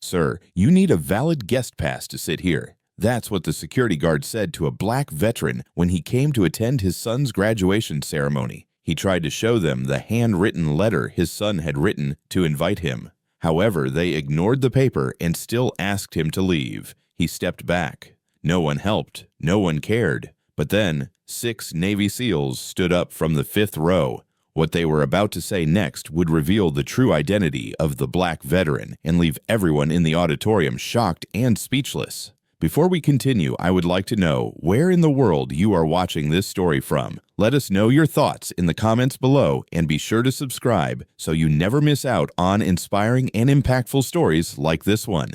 "Sir, you need a valid guest pass to sit here." That's what the security guard said to a black veteran when he came to attend his son's graduation ceremony. He tried to show them the handwritten letter his son had written to invite him. However, they ignored the paper and still asked him to leave. He stepped back. No one helped. No one cared. But then, 6 Navy SEALs stood up from the 5th row. What they were about to say next would reveal the true identity of the black veteran and leave everyone in the auditorium shocked and speechless. Before we continue, I would like to know where in the world you are watching this story from. Let us know your thoughts in the comments below, and be sure to subscribe so you never miss out on inspiring and impactful stories like this one.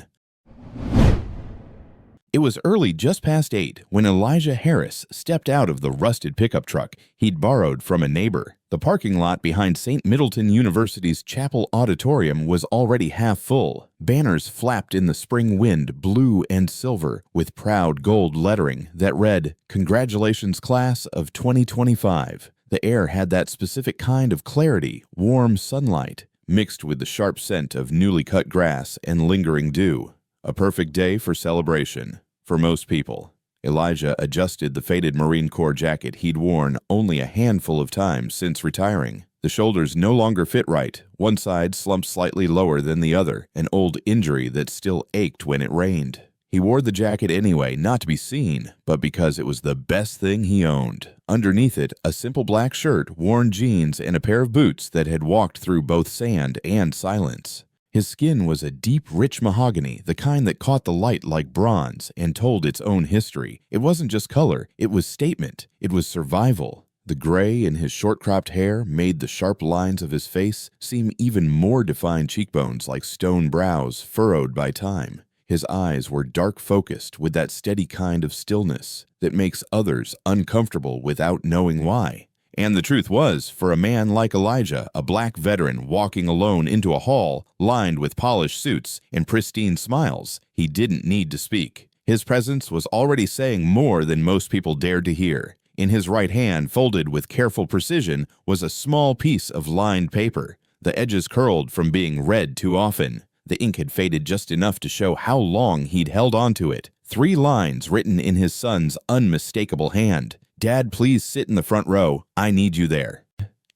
It was early, just past 8, when Elijah Harris stepped out of the rusted pickup truck he'd borrowed from a neighbor. The parking lot behind St. Middleton University's Chapel Auditorium was already half full. Banners flapped in the spring wind, blue and silver, with proud gold lettering that read, "Congratulations, Class of 2025. The air had that specific kind of clarity, warm sunlight, mixed with the sharp scent of newly cut grass and lingering dew. A perfect day for celebration. For most people. Elijah adjusted the faded Marine Corps jacket he'd worn only a handful of times since retiring. The shoulders no longer fit right, one side slumped slightly lower than the other, an old injury that still ached when it rained. He wore the jacket anyway, not to be seen, but because it was the best thing he owned. Underneath it, a simple black shirt, worn jeans, and a pair of boots that had walked through both sand and silence. His skin was a deep, rich mahogany, the kind that caught the light like bronze and told its own history. It wasn't just color, it was statement. It was survival. The gray in his short-cropped hair made the sharp lines of his face seem even more defined, cheekbones like stone brows furrowed by time. His eyes were dark-focused with that steady kind of stillness that makes others uncomfortable without knowing why. And the truth was, for a man like Elijah, a black veteran walking alone into a hall lined with polished suits and pristine smiles, he didn't need to speak. His presence was already saying more than most people dared to hear. In his right hand, folded with careful precision, was a small piece of lined paper, the edges curled from being read too often. The ink had faded just enough to show how long he'd held onto it. 3 lines written in his son's unmistakable hand. "Dad, please sit in the front row. I need you there."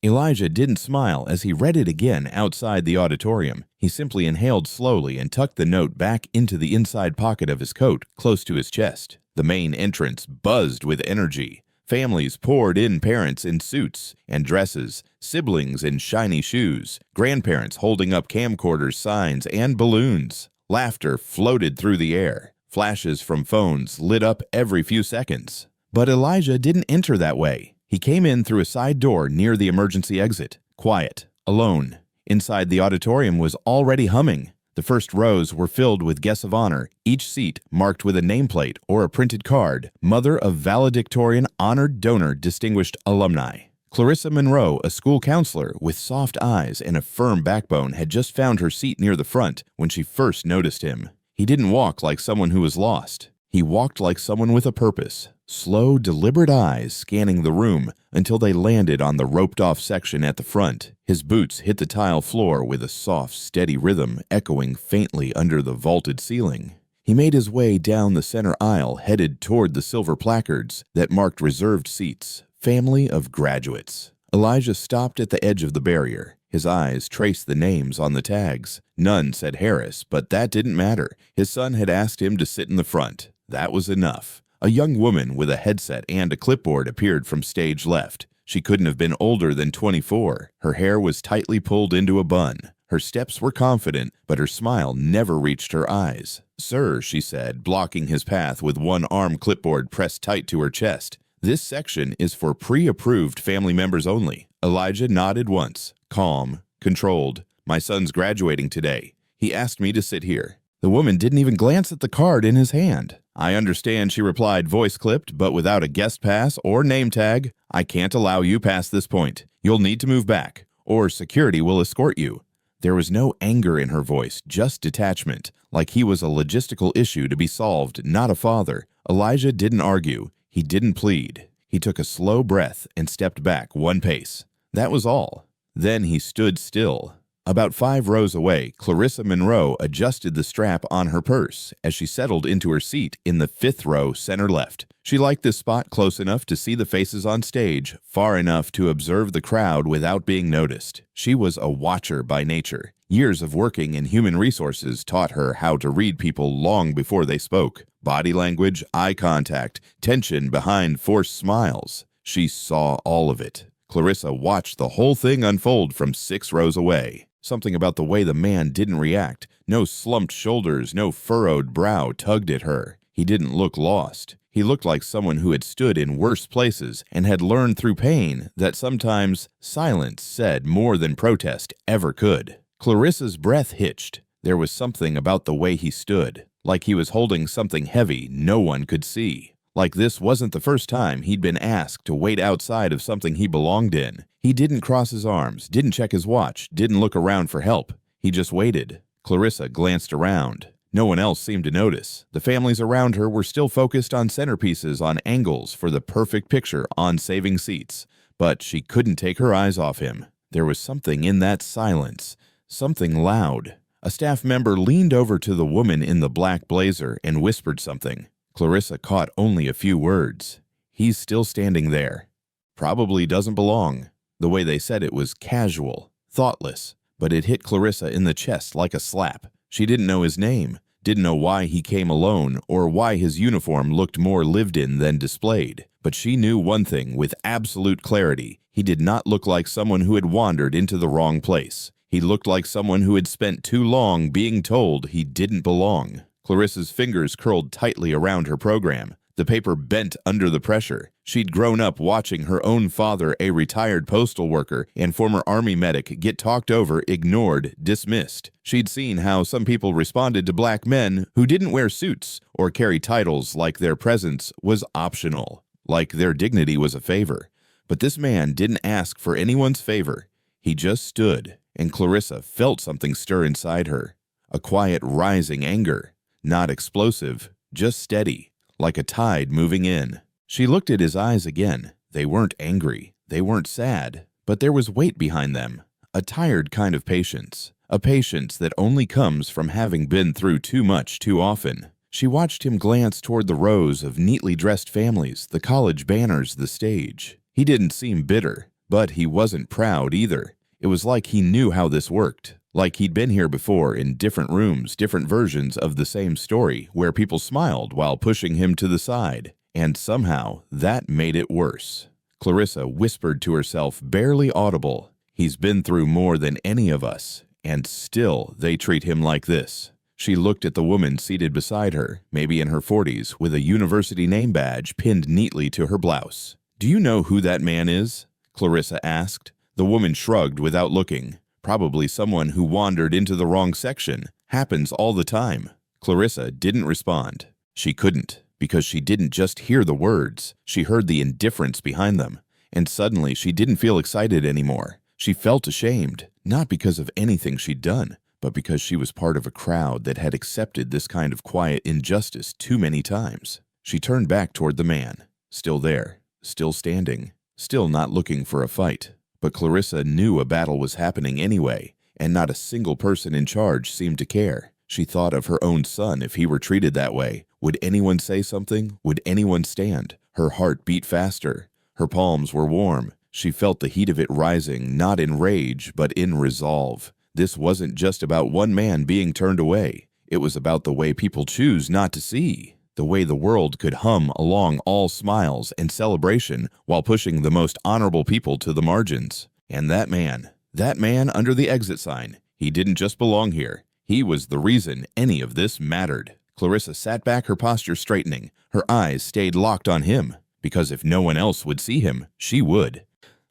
Elijah didn't smile as he read it again outside the auditorium. He simply inhaled slowly and tucked the note back into the inside pocket of his coat, close to his chest. The main entrance buzzed with energy. Families poured in, parents in suits and dresses, siblings in shiny shoes, grandparents holding up camcorders, signs, and balloons. Laughter floated through the air. Flashes from phones lit up every few seconds. But Elijah didn't enter that way. He came in through a side door near the emergency exit, quiet, alone. Inside the auditorium was already humming. The first rows were filled with guests of honor, each seat marked with a nameplate or a printed card, Mother of Valedictorian Honored Donor Distinguished Alumni. Clarissa Monroe, a school counselor with soft eyes and a firm backbone, had just found her seat near the front when she first noticed him. He didn't walk like someone who was lost. He walked like someone with a purpose. Slow, deliberate eyes scanning the room until they landed on the roped-off section at the front. His boots hit the tile floor with a soft, steady rhythm echoing faintly under the vaulted ceiling. He made his way down the center aisle, headed toward the silver placards that marked reserved seats, Family of Graduates. Elijah stopped at the edge of the barrier. His eyes traced the names on the tags. None said Harris, but that didn't matter. His son had asked him to sit in the front. That was enough. A young woman with a headset and a clipboard appeared from stage left. She couldn't have been older than 24. Her hair was tightly pulled into a bun. Her steps were confident, but her smile never reached her eyes. "Sir," she said, blocking his path with one arm clipboard pressed tight to her chest. "This section is for pre-approved family members only." Elijah nodded once, calm, controlled. "My son's graduating today. He asked me to sit here." The woman didn't even glance at the card in his hand. "I understand," she replied, voice clipped, "but without a guest pass or name tag, I can't allow you past this point. You'll need to move back, or security will escort you." There was no anger in her voice, just detachment, like he was a logistical issue to be solved, not a father. Elijah didn't argue. He didn't plead. He took a slow breath and stepped back one pace. That was all. Then he stood still. About 5 rows away, Clarissa Monroe adjusted the strap on her purse as she settled into her seat in the 5th row center left. She liked this spot close enough to see the faces on stage, far enough to observe the crowd without being noticed. She was a watcher by nature. Years of working in human resources taught her how to read people long before they spoke. Body language, eye contact, tension behind forced smiles. She saw all of it. Clarissa watched the whole thing unfold from 6 rows away. Something about the way the man didn't react. No slumped shoulders, no furrowed brow tugged at her. He didn't look lost. He looked like someone who had stood in worse places and had learned through pain that sometimes silence said more than protest ever could. Clarissa's breath hitched. There was something about the way he stood, like he was holding something heavy no one could see. Like this wasn't the first time he'd been asked to wait outside of something he belonged in. He didn't cross his arms, didn't check his watch, didn't look around for help. He just waited. Clarissa glanced around. No one else seemed to notice. The families around her were still focused on centerpieces on angles for the perfect picture on saving seats. But she couldn't take her eyes off him. There was something in that silence, something loud. A staff member leaned over to the woman in the black blazer and whispered something. Clarissa caught only a few words. He's still standing there. Probably doesn't belong. The way they said it was casual, thoughtless, but it hit Clarissa in the chest like a slap. She didn't know his name, didn't know why he came alone or why his uniform looked more lived in than displayed. But she knew one thing with absolute clarity. He did not look like someone who had wandered into the wrong place. He looked like someone who had spent too long being told he didn't belong. Clarissa's fingers curled tightly around her program. The paper bent under the pressure. She'd grown up watching her own father, a retired postal worker and former Army medic, get talked over, ignored, dismissed. She'd seen how some people responded to black men who didn't wear suits or carry titles like their presence was optional, like their dignity was a favor. But this man didn't ask for anyone's favor. He just stood, and Clarissa felt something stir inside her. A quiet, rising anger. Not explosive, just steady, like a tide moving in. She looked at his eyes again. They weren't angry, they weren't sad, but there was weight behind them, a tired kind of patience, a patience that only comes from having been through too much too often. She watched him glance toward the rows of neatly dressed families, the college banners, the stage. He didn't seem bitter, but he wasn't proud either. It was like he knew how this worked. Like he'd been here before in different rooms, different versions of the same story, where people smiled while pushing him to the side. And somehow, that made it worse. Clarissa whispered to herself, barely audible, "He's been through more than any of us, and still they treat him like this." She looked at the woman seated beside her, maybe in her 40s, with a university name badge pinned neatly to her blouse. "Do you know who that man is?" Clarissa asked. The woman shrugged without looking. Probably someone who wandered into the wrong section. Happens all the time. Clarissa didn't respond. She couldn't, because she didn't just hear the words. She heard the indifference behind them. And suddenly she didn't feel excited anymore. She felt ashamed, not because of anything she'd done, but because she was part of a crowd that had accepted this kind of quiet injustice too many times. She turned back toward the man. Still there, still standing, still not looking for a fight. But Clarissa knew a battle was happening anyway, and not a single person in charge seemed to care. She thought of her own son if he were treated that way. Would anyone say something? Would anyone stand? Her heart beat faster. Her palms were warm. She felt the heat of it rising, not in rage, but in resolve. This wasn't just about one man being turned away. It was about the way people choose not to see. The way the world could hum along all smiles and celebration while pushing the most honorable people to the margins. And that man under the exit sign, he didn't just belong here. He was the reason any of this mattered. Clarissa sat back, her posture straightening. Her eyes stayed locked on him, because if no one else would see him, she would.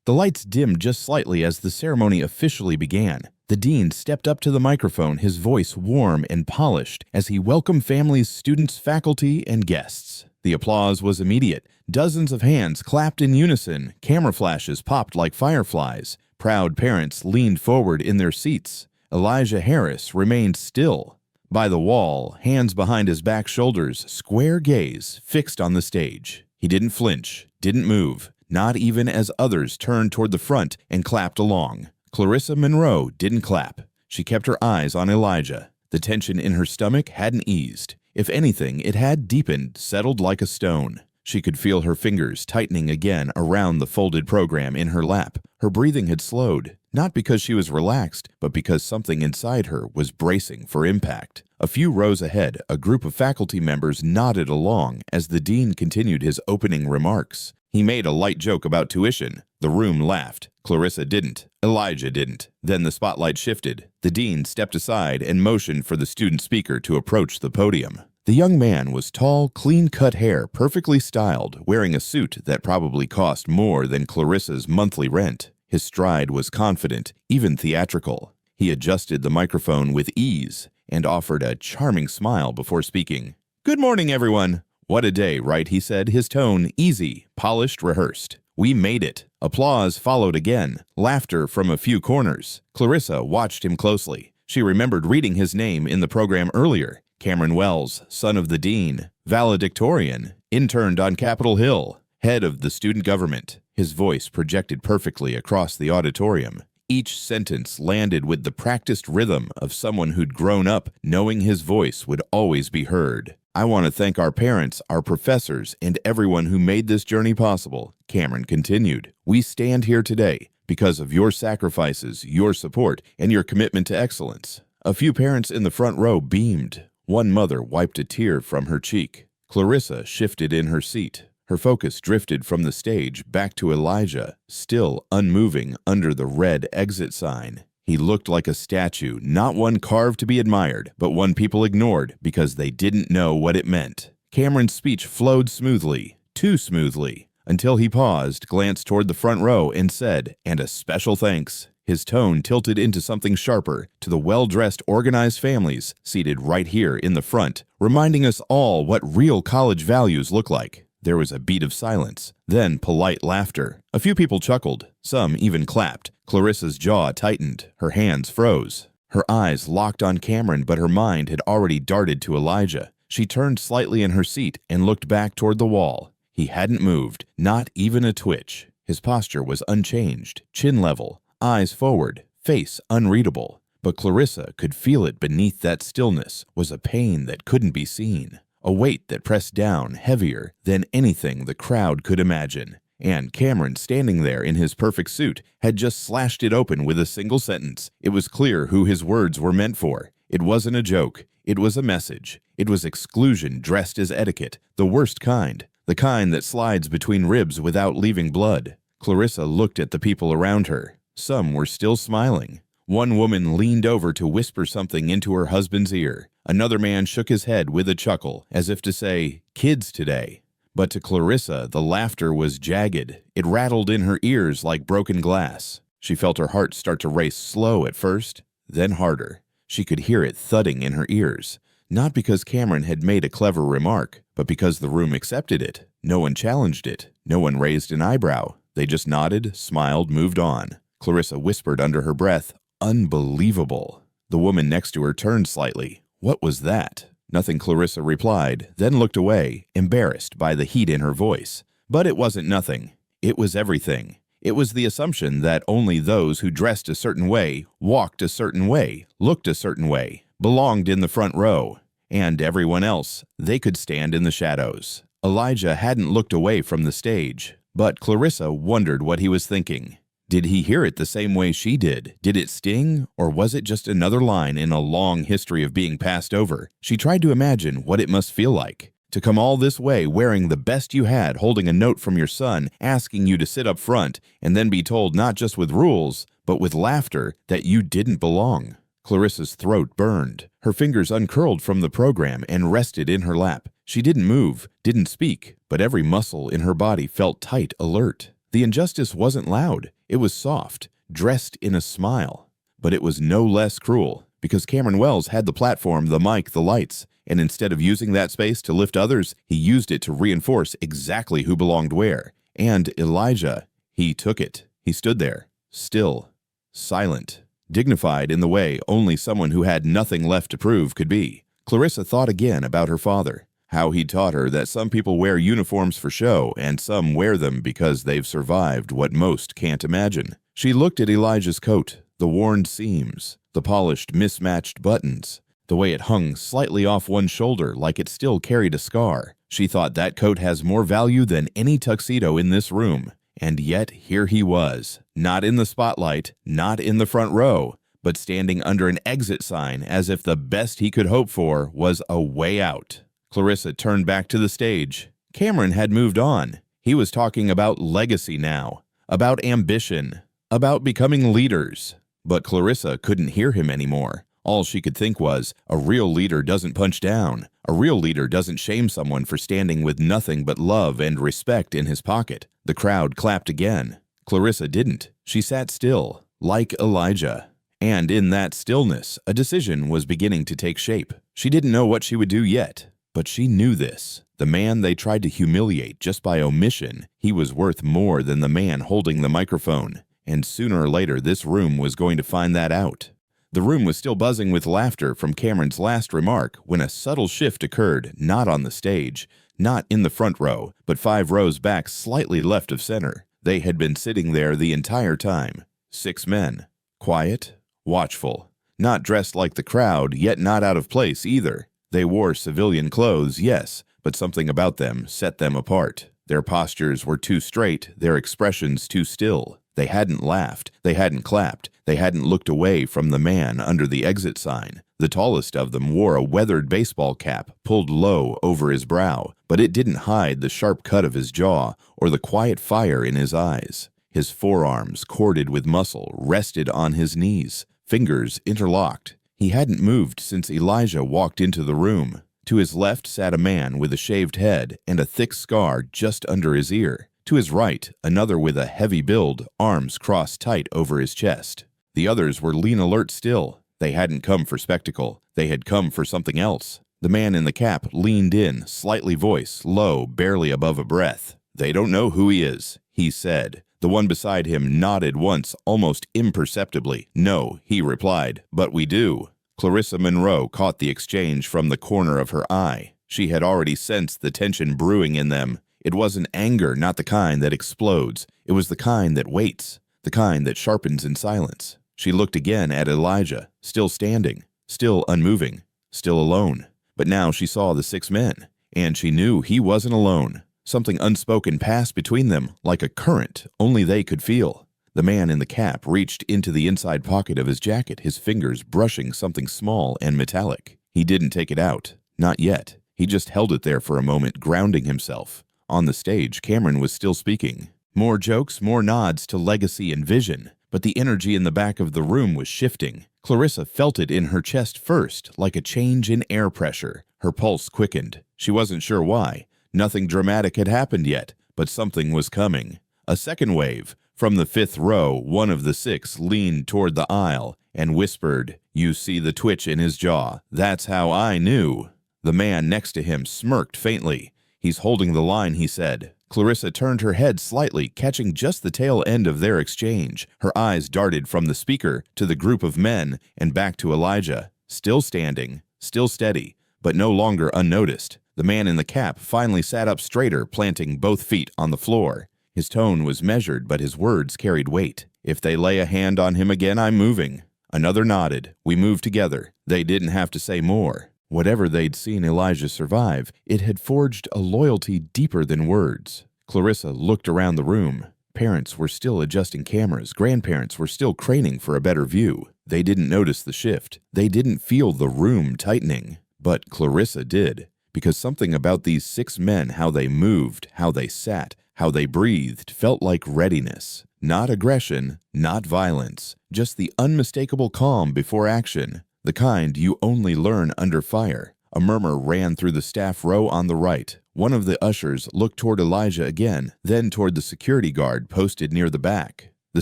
The lights dimmed just slightly as the ceremony officially began. The dean stepped up to the microphone, his voice warm and polished, as he welcomed families, students, faculty, and guests. The applause was immediate. Dozens of hands clapped in unison. Camera flashes popped like fireflies. Proud parents leaned forward in their seats. Elijah Harris remained still. By the wall, hands behind his back shoulders, square gaze fixed on the stage. He didn't flinch, didn't move, not even as others turned toward the front and clapped along. Clarissa Monroe didn't clap. She kept her eyes on Elijah. The tension in her stomach hadn't eased. If anything, it had deepened, settled like a stone. She could feel her fingers tightening again around the folded program in her lap. Her breathing had slowed, not because she was relaxed, but because something inside her was bracing for impact. A few rows ahead, a group of faculty members nodded along as the dean continued his opening remarks. He made a light joke about tuition. The room laughed. Clarissa didn't. Elijah didn't. Then the spotlight shifted. The dean stepped aside and motioned for the student speaker to approach the podium. The young man was tall, clean-cut hair, perfectly styled, wearing a suit that probably cost more than Clarissa's monthly rent. His stride was confident, even theatrical. He adjusted the microphone with ease and offered a charming smile before speaking. "Good morning, everyone." "What a day, right?" he said, his tone easy, polished, rehearsed. "We made it." Applause followed again, laughter from a few corners. Clarissa watched him closely. She remembered reading his name in the program earlier. Cameron Wells, son of the dean, valedictorian, interned on Capitol Hill, head of the student government. His voice projected perfectly across the auditorium. Each sentence landed with the practiced rhythm of someone who'd grown up knowing his voice would always be heard. "I want to thank our parents, our professors, and everyone who made this journey possible," Cameron continued. "We stand here today because of your sacrifices, your support, and your commitment to excellence." A few parents in the front row beamed. One mother wiped a tear from her cheek. Clarissa shifted in her seat. Her focus drifted from the stage back to Elijah, still unmoving under the red exit sign. He looked like a statue, not one carved to be admired, but one people ignored because they didn't know what it meant. Cameron's speech flowed smoothly, too smoothly, until he paused, glanced toward the front row, and said, "And a special thanks." His tone tilted into something sharper to the well-dressed, organized families seated right here in the front, reminding us all what real college values look like. There was a beat of silence, then polite laughter. A few people chuckled, some even clapped. Clarissa's jaw tightened, her hands froze. Her eyes locked on Cameron, but her mind had already darted to Elijah. She turned slightly in her seat and looked back toward the wall. He hadn't moved, not even a twitch. His posture was unchanged, chin level, eyes forward, face unreadable. But Clarissa could feel it beneath that stillness was a pain that couldn't be seen, a weight that pressed down heavier than anything the crowd could imagine. And Cameron, standing there in his perfect suit, had just slashed it open with a single sentence. It was clear who his words were meant for. It wasn't a joke. It was a message. It was exclusion dressed as etiquette, the worst kind, the kind that slides between ribs without leaving blood. Clarissa looked at the people around her. Some were still smiling. One woman leaned over to whisper something into her husband's ear. Another man shook his head with a chuckle, as if to say, "Kids today." But to Clarissa, the laughter was jagged. It rattled in her ears like broken glass. She felt her heart start to race slow at first, then harder. She could hear it thudding in her ears, not because Cameron had made a clever remark, but because the room accepted it. No one challenged it. No one raised an eyebrow. They just nodded, smiled, moved on. Clarissa whispered under her breath, "Unbelievable." The woman next to her turned slightly. "What was that?" Nothing, Clarissa replied, then looked away, embarrassed by the heat in her voice. But it wasn't nothing. It was everything. It was the assumption that only those who dressed a certain way, walked a certain way, looked a certain way, belonged in the front row. And everyone else, they could stand in the shadows. Elijah hadn't looked away from the stage, but Clarissa wondered what he was thinking. Did he hear it the same way she did? Did it sting, or was it just another line in a long history of being passed over? She tried to imagine what it must feel like. To come all this way wearing the best you had, holding a note from your son, asking you to sit up front, and then be told not just with rules, but with laughter that you didn't belong. Clarissa's throat burned. Her fingers uncurled from the program and rested in her lap. She didn't move, didn't speak, but every muscle in her body felt tight, alert. The injustice wasn't loud. It was soft, dressed in a smile. But it was no less cruel, because Cameron Wells had the platform, the mic, the lights, and instead of using that space to lift others, he used it to reinforce exactly who belonged where. And Elijah, he took it. He stood there, still, silent, dignified in the way only someone who had nothing left to prove could be. Clarissa thought again about her father. How he taught her that some people wear uniforms for show and some wear them because they've survived what most can't imagine. She looked at Elijah's coat, the worn seams, the polished, mismatched buttons, the way it hung slightly off one shoulder like it still carried a scar. She thought that coat has more value than any tuxedo in this room. And yet here he was, not in the spotlight, not in the front row, but standing under an exit sign as if the best he could hope for was a way out. Clarissa turned back to the stage. Cameron had moved on. He was talking about legacy now, about ambition, about becoming leaders. But Clarissa couldn't hear him anymore. All she could think was, a real leader doesn't punch down. A real leader doesn't shame someone for standing with nothing but love and respect in his pocket. The crowd clapped again. Clarissa didn't. She sat still, like Elijah. And in that stillness, a decision was beginning to take shape. She didn't know what she would do yet, but she knew this. The man they tried to humiliate just by omission, he was worth more than the man holding the microphone. And sooner or later, this room was going to find that out. The room was still buzzing with laughter from Cameron's last remark when a subtle shift occurred, not on the stage, not in the front row, but 5 rows back slightly left of center. They had been sitting there the entire time. 6 men. Quiet, watchful, not dressed like the crowd, yet not out of place either. They wore civilian clothes, yes, but something about them set them apart. Their postures were too straight, their expressions too still. They hadn't laughed, they hadn't clapped, they hadn't looked away from the man under the exit sign. The tallest of them wore a weathered baseball cap pulled low over his brow, but it didn't hide the sharp cut of his jaw or the quiet fire in his eyes. His forearms, corded with muscle, rested on his knees, fingers interlocked. He hadn't moved since Elijah walked into the room. To his left sat a man with a shaved head and a thick scar just under his ear. To his right, another with a heavy build, arms crossed tight over his chest. The others were lean alert still. They hadn't come for spectacle. They had come for something else. The man in the cap leaned in, slightly voice, low, barely above a breath. "They don't know who he is," he said. The one beside him nodded once, almost imperceptibly. "No," he replied, "but we do." Clarissa Monroe caught the exchange from the corner of her eye. She had already sensed the tension brewing in them. It wasn't anger, not the kind that explodes. It was the kind that waits, the kind that sharpens in silence. She looked again at Elijah, still standing, still unmoving, still alone. But now she saw the 6 men, and she knew he wasn't alone. Something unspoken passed between them, like a current only they could feel. The man in the cap reached into the inside pocket of his jacket, his fingers brushing something small and metallic. He didn't take it out. Not yet. He just held it there for a moment, grounding himself. On the stage, Cameron was still speaking. More jokes, more nods to legacy and vision. But the energy in the back of the room was shifting. Clarissa felt it in her chest first, like a change in air pressure. Her pulse quickened. She wasn't sure why. Nothing dramatic had happened yet, but something was coming. A second wave. From the 5th row, one of the 6 leaned toward the aisle and whispered, "You see the twitch in his jaw. That's how I knew." The man next to him smirked faintly. "He's holding the line," he said. Clarissa turned her head slightly, catching just the tail end of their exchange. Her eyes darted from the speaker to the group of men and back to Elijah. Still standing, still steady, but no longer unnoticed. The man in the cap finally sat up straighter, planting both feet on the floor. His tone was measured, but his words carried weight. "If they lay a hand on him again, I'm moving." Another nodded. "We moved together." They didn't have to say more. Whatever they'd seen Elijah survive, it had forged a loyalty deeper than words. Clarissa looked around the room. Parents were still adjusting cameras. Grandparents were still craning for a better view. They didn't notice the shift. They didn't feel the room tightening. But Clarissa did, because something about these 6 men, how they moved, how they sat, how they breathed, felt like readiness. Not aggression, not violence, just the unmistakable calm before action. The kind you only learn under fire. A murmur ran through the staff row on the right. One of the ushers looked toward Elijah again, then toward the security guard posted near the back. The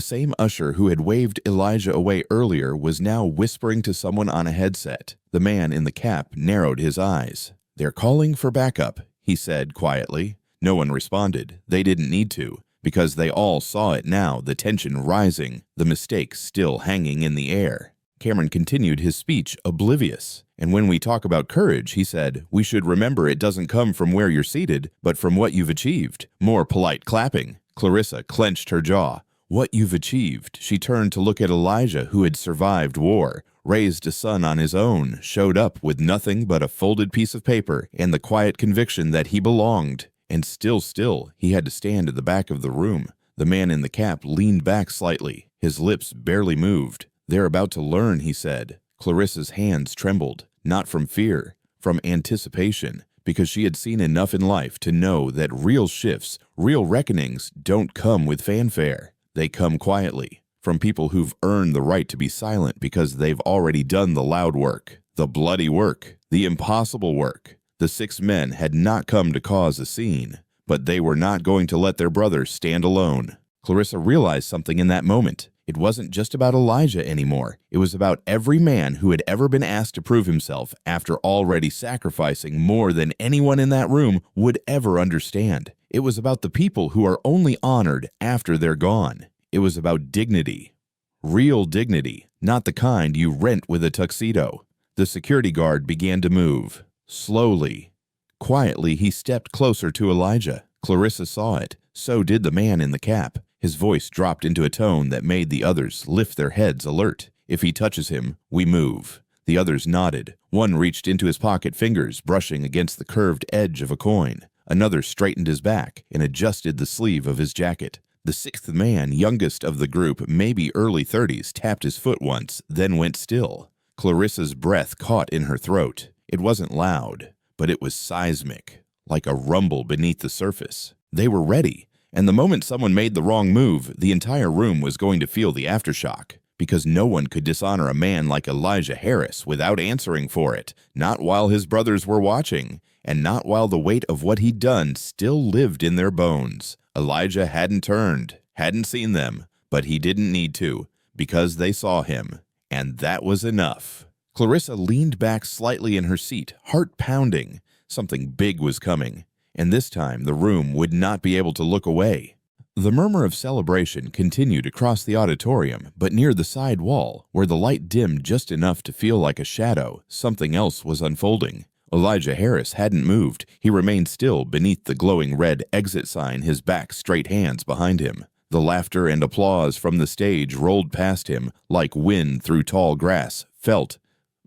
same usher who had waved Elijah away earlier was now whispering to someone on a headset. The man in the cap narrowed his eyes. "They're calling for backup," he said quietly. No one responded. They didn't need to, because they all saw it now, the tension rising, the mistake still hanging in the air. Cameron continued his speech, oblivious. "And when we talk about courage," he said, "we should remember it doesn't come from where you're seated, but from what you've achieved." More polite clapping. Clarissa clenched her jaw. what you've achieved." She turned to look at Elijah, who had survived war, raised a son on his own, showed up with nothing but a folded piece of paper and the quiet conviction that he belonged. And still, he had to stand at the back of the room. The man in the cap leaned back slightly. His lips barely moved. "They're about to learn," he said. Clarissa's hands trembled, not from fear, from anticipation, because she had seen enough in life to know that real shifts, real reckonings, don't come with fanfare. They come quietly, from people who've earned the right to be silent because they've already done the loud work, the bloody work, the impossible work. The 6 men had not come to cause a scene, but they were not going to let their brother stand alone. Clarissa realized something in that moment. It wasn't just about Elijah anymore. It was about every man who had ever been asked to prove himself after already sacrificing more than anyone in that room would ever understand. It was about the people who are only honored after they're gone. It was about dignity. Real dignity, not the kind you rent with a tuxedo. The security guard began to move. Slowly. Quietly, he stepped closer to Elijah. Clarissa saw it. So did the man in the cap. His voice dropped into a tone that made the others lift their heads alert. "If he touches him, we move." The others nodded. One reached into his pocket, fingers brushing against the curved edge of a coin. Another straightened his back and adjusted the sleeve of his jacket. The 6th man, youngest of the group, maybe early 30s, tapped his foot once, then went still. Clarissa's breath caught in her throat. It wasn't loud, but it was seismic, like a rumble beneath the surface. They were ready. And the moment someone made the wrong move, the entire room was going to feel the aftershock, because no one could dishonor a man like Elijah Harris without answering for it, not while his brothers were watching, and not while the weight of what he'd done still lived in their bones. Elijah hadn't turned, hadn't seen them, but he didn't need to, because they saw him, and that was enough. Clarissa leaned back slightly in her seat, heart pounding. Something big was coming. And this time the room would not be able to look away. The murmur of celebration continued across the auditorium, but near the side wall, where the light dimmed just enough to feel like a shadow, something else was unfolding. Elijah Harris hadn't moved. He remained still beneath the glowing red exit sign, his back straight, hands behind him. The laughter and applause from the stage rolled past him like wind through tall grass, felt,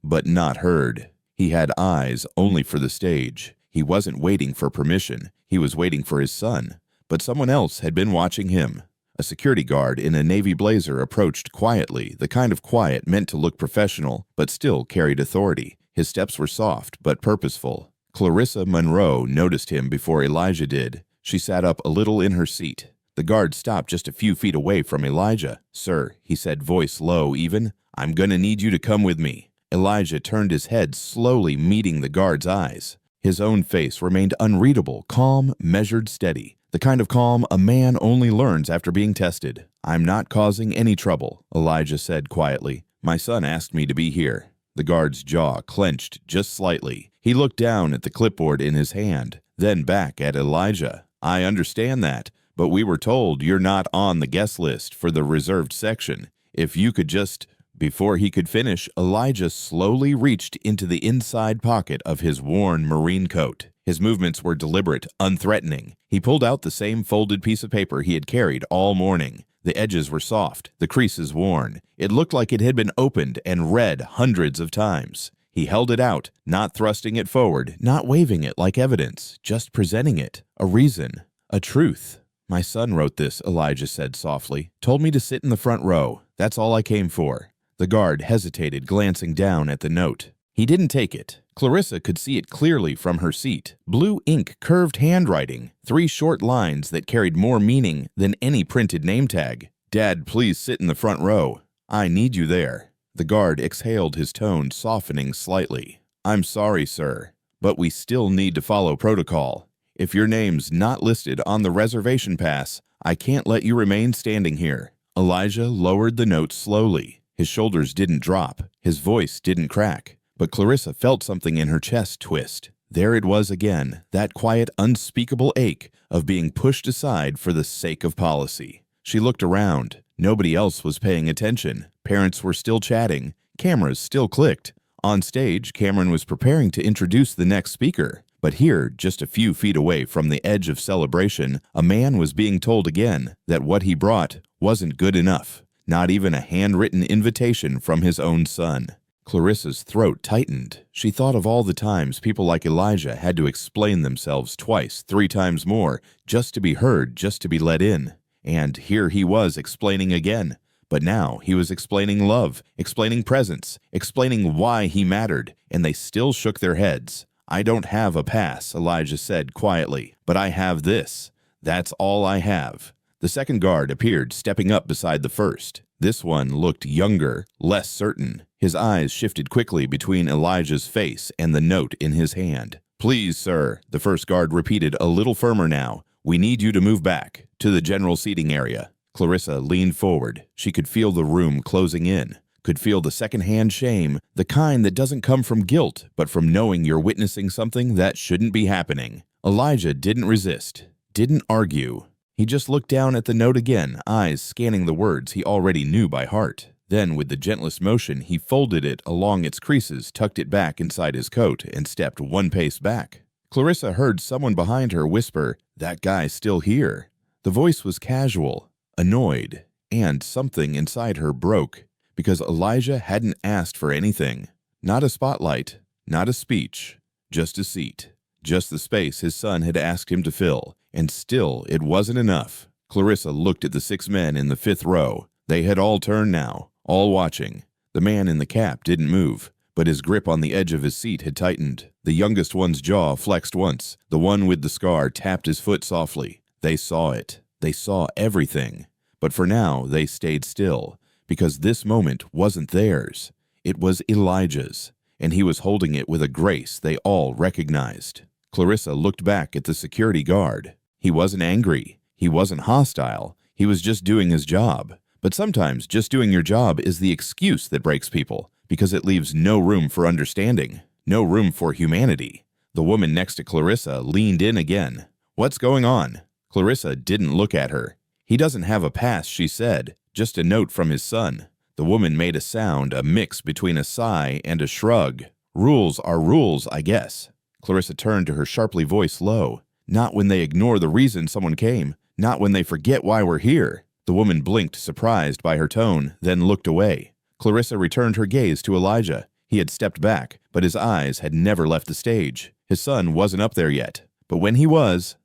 but not heard. He had eyes only for the stage. He wasn't waiting for permission. He was waiting for his son. But someone else had been watching him. A security guard in a navy blazer approached quietly, the kind of quiet meant to look professional, but still carried authority. His steps were soft, but purposeful. Clarissa Monroe noticed him before Elijah did. She sat up a little in her seat. The guard stopped just a few feet away from Elijah. "Sir," he said, voice low even, "I'm gonna need you to come with me." Elijah turned his head, slowly meeting the guard's eyes. His own face remained unreadable, calm, measured, steady. The kind of calm a man only learns after being tested. "I'm not causing any trouble," Elijah said quietly. "My son asked me to be here." The guard's jaw clenched just slightly. He looked down at the clipboard in his hand, then back at Elijah. "I understand that, but we were told you're not on the guest list for the reserved section. If you could just..." Before he could finish, Elijah slowly reached into the inside pocket of his worn marine coat. His movements were deliberate, unthreatening. He pulled out the same folded piece of paper he had carried all morning. The edges were soft, the creases worn. It looked like it had been opened and read hundreds of times. He held it out, not thrusting it forward, not waving it like evidence, just presenting it. A reason, a truth. "My son wrote this," Elijah said softly. "Told me to sit in the front row. That's all I came for." The guard hesitated, glancing down at the note. He didn't take it. Clarissa could see it clearly from her seat. Blue ink, curved handwriting, 3 short lines that carried more meaning than any printed name tag. "Dad, please sit in the front row. I need you there." The guard exhaled, his tone softening slightly. "I'm sorry, sir, but we still need to follow protocol. If your name's not listed on the reservation pass, I can't let you remain standing here." Elijah lowered the note slowly. His shoulders didn't drop. His voice didn't crack. But Clarissa felt something in her chest twist. There it was again, that quiet, unspeakable ache of being pushed aside for the sake of policy. She looked around. Nobody else was paying attention. Parents were still chatting. Cameras still clicked. On stage, Cameron was preparing to introduce the next speaker. But here, just a few feet away from the edge of celebration, a man was being told again that what he brought wasn't good enough. Not even a handwritten invitation from his own son. Clarissa's throat tightened. She thought of all the times people like Elijah had to explain themselves twice, 3 times more, just to be heard, just to be let in. And here he was explaining again. But now he was explaining love, explaining presence, explaining why he mattered, and they still shook their heads. "I don't have a pass," Elijah said quietly, "but I have this. That's all I have." The second guard appeared, stepping up beside the first. This one looked younger, less certain. His eyes shifted quickly between Elijah's face and the note in his hand. "Please, sir," the first guard repeated a little firmer now. "We need you to move back, to the general seating area." Clarissa leaned forward. She could feel the room closing in, could feel the secondhand shame, the kind that doesn't come from guilt, but from knowing you're witnessing something that shouldn't be happening. Elijah didn't resist, didn't argue. He just looked down at the note again, eyes scanning the words he already knew by heart. Then, with the gentlest motion, he folded it along its creases, tucked it back inside his coat, and stepped 1 pace back. Clarissa heard someone behind her whisper, "That guy's still here." The voice was casual, annoyed, and something inside her broke, because Elijah hadn't asked for anything. Not a spotlight, not a speech, just a seat. Just the space his son had asked him to fill. And still, it wasn't enough. Clarissa looked at the 6 men in the 5th row. They had all turned now, all watching. The man in the cap didn't move, but his grip on the edge of his seat had tightened. The youngest one's jaw flexed once. The one with the scar tapped his foot softly. They saw it. They saw everything. But for now, they stayed still, because this moment wasn't theirs. It was Elijah's, and he was holding it with a grace they all recognized. Clarissa looked back at the security guard. He wasn't angry. He wasn't hostile. He was just doing his job. But sometimes just doing your job is the excuse that breaks people, because it leaves no room for understanding, no room for humanity. The woman next to Clarissa leaned in again. "What's going on?" Clarissa didn't look at her. "He doesn't have a pass," she said, "just a note from his son." The woman made a sound, a mix between a sigh and a shrug. "Rules are rules, I guess." Clarissa turned to her, sharply voiced low. "Not when they ignore the reason someone came. Not when they forget why we're here." The woman blinked, surprised by her tone, then looked away. Clarissa returned her gaze to Elijah. He had stepped back, but his eyes had never left the stage. His son wasn't up there yet. But when he was,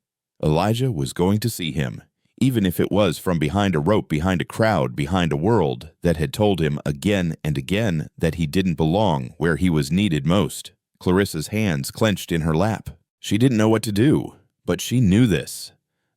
Elijah was going to see him. Even if it was from behind a rope, behind a crowd, behind a world that had told him again and again that he didn't belong where he was needed most. Clarissa's hands clenched in her lap. She didn't know what to do, but she knew this.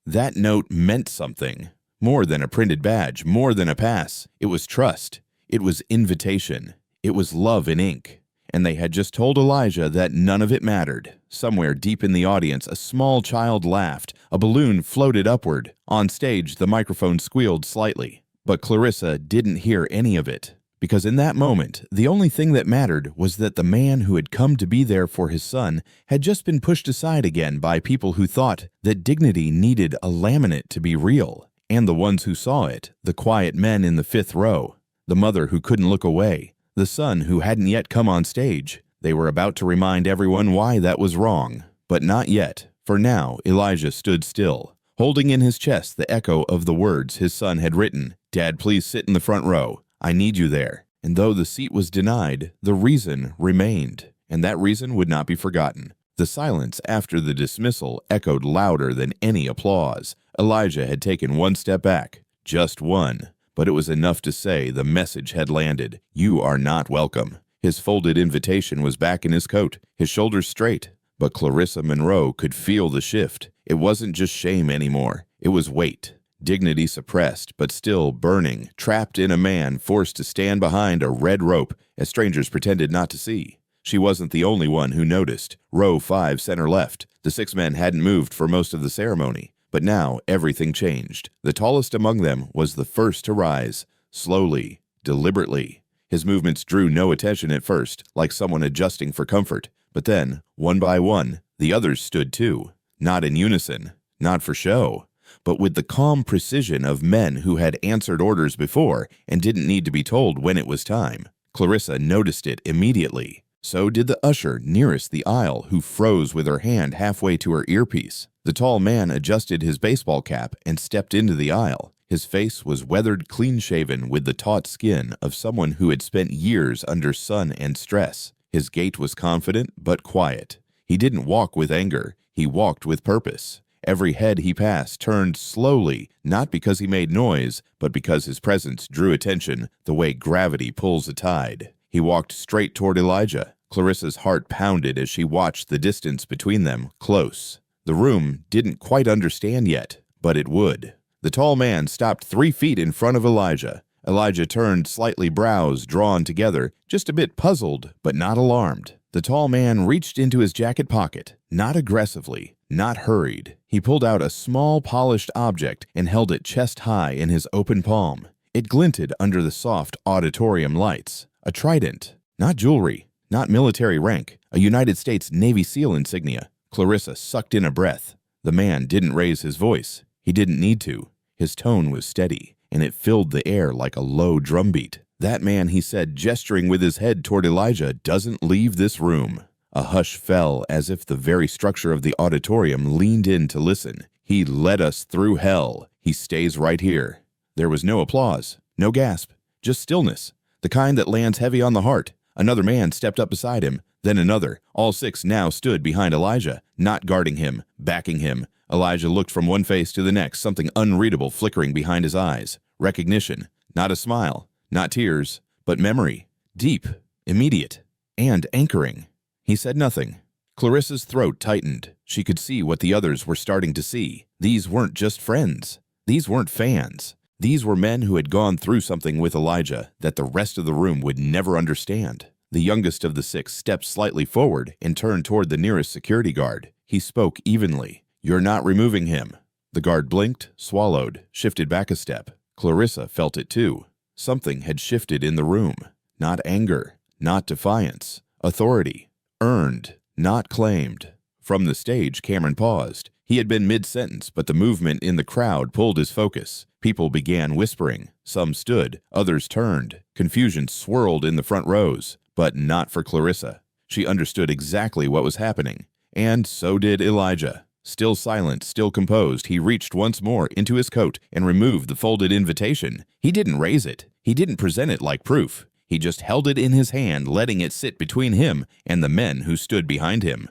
That note meant something. More than a printed badge, more than a pass. It was trust. It was invitation. It was love in ink. And they had just told Elijah that none of it mattered. Somewhere deep in the audience, a small child laughed. A balloon floated upward. On stage, the microphone squealed slightly. But Clarissa didn't hear any of it. Because in that moment, the only thing that mattered was that the man who had come to be there for his son had just been pushed aside again by people who thought that dignity needed a laminate to be real. And the ones who saw it, the quiet men in the 5th row, the mother who couldn't look away, the son who hadn't yet come on stage. They were about to remind everyone why that was wrong. But not yet. For now, Elijah stood still, holding in his chest the echo of the words his son had written. "Dad, please sit in the front row. I need you there." And though the seat was denied, the reason remained, and that reason would not be forgotten. The silence after the dismissal echoed louder than any applause. Elijah had taken 1 step back, just one, but it was enough to say the message had landed. You are not welcome. His folded invitation was back in his coat, his shoulders straight. But Clarissa Monroe could feel the shift. It wasn't just shame anymore. It was weight. Dignity suppressed, but still burning, trapped in a man forced to stand behind a red rope as strangers pretended not to see. She wasn't the only one who noticed. Row 5, center left. The 6 men hadn't moved for most of the ceremony. But now everything changed. The tallest among them was the first to rise, slowly, deliberately. His movements drew no attention at first, like someone adjusting for comfort. But then, one by one, the others stood too. Not in unison, not for show, but with the calm precision of men who had answered orders before and didn't need to be told when it was time. Clarissa noticed it immediately. So did the usher nearest the aisle, who froze with her hand halfway to her earpiece. The tall man adjusted his baseball cap and stepped into the aisle. His face was weathered, clean-shaven with the taut skin of someone who had spent years under sun and stress. His gait was confident but quiet. He didn't walk with anger. He walked with purpose. Every head he passed turned slowly, not because he made noise, but because his presence drew attention the way gravity pulls a tide. He walked straight toward Elijah. Clarissa's heart pounded as she watched the distance between them close. The room didn't quite understand yet, but it would. The tall man stopped 3 feet in front of Elijah. Elijah turned, slightly, brows drawn together, just a bit puzzled, but not alarmed. The tall man reached into his jacket pocket, not aggressively, not hurried. He pulled out a small, polished object and held it chest-high in his open palm. It glinted under the soft auditorium lights. A trident. Not jewelry, not military rank, a United States Navy SEAL insignia. Clarissa sucked in a breath. The man didn't raise his voice. He didn't need to. His tone was steady, and it filled the air like a low drumbeat. "That man," he said, gesturing with his head toward Elijah, "doesn't leave this room." A hush fell as if the very structure of the auditorium leaned in to listen. "He led us through hell. He stays right here." There was no applause, no gasp, just stillness, the kind that lands heavy on the heart. Another man stepped up beside him, then another. All 6 now stood behind Elijah, not guarding him, backing him. Elijah looked from one face to the next, something unreadable flickering behind his eyes. Recognition, not a smile, not tears, but memory. Deep, immediate, and anchoring. He said nothing. Clarissa's throat tightened. She could see what the others were starting to see. These weren't just friends. These weren't fans. These were men who had gone through something with Elijah that the rest of the room would never understand. The youngest of the 6 stepped slightly forward and turned toward the nearest security guard. He spoke evenly. "You're not removing him." The guard blinked, swallowed, shifted back a step. Clarissa felt it too. Something had shifted in the room. Not anger, not defiance. Authority. Earned, not claimed. From the stage, Cameron paused. He had been mid-sentence, but the movement in the crowd pulled his focus. People began whispering. Some stood, others turned. Confusion swirled in the front rows, but not for Clarissa. She understood exactly what was happening. And so did Elijah. Still silent, still composed, he reached once more into his coat and removed the folded invitation. He didn't raise it. He didn't present it like proof. He just held it in his hand, letting it sit between him and the men who stood behind him.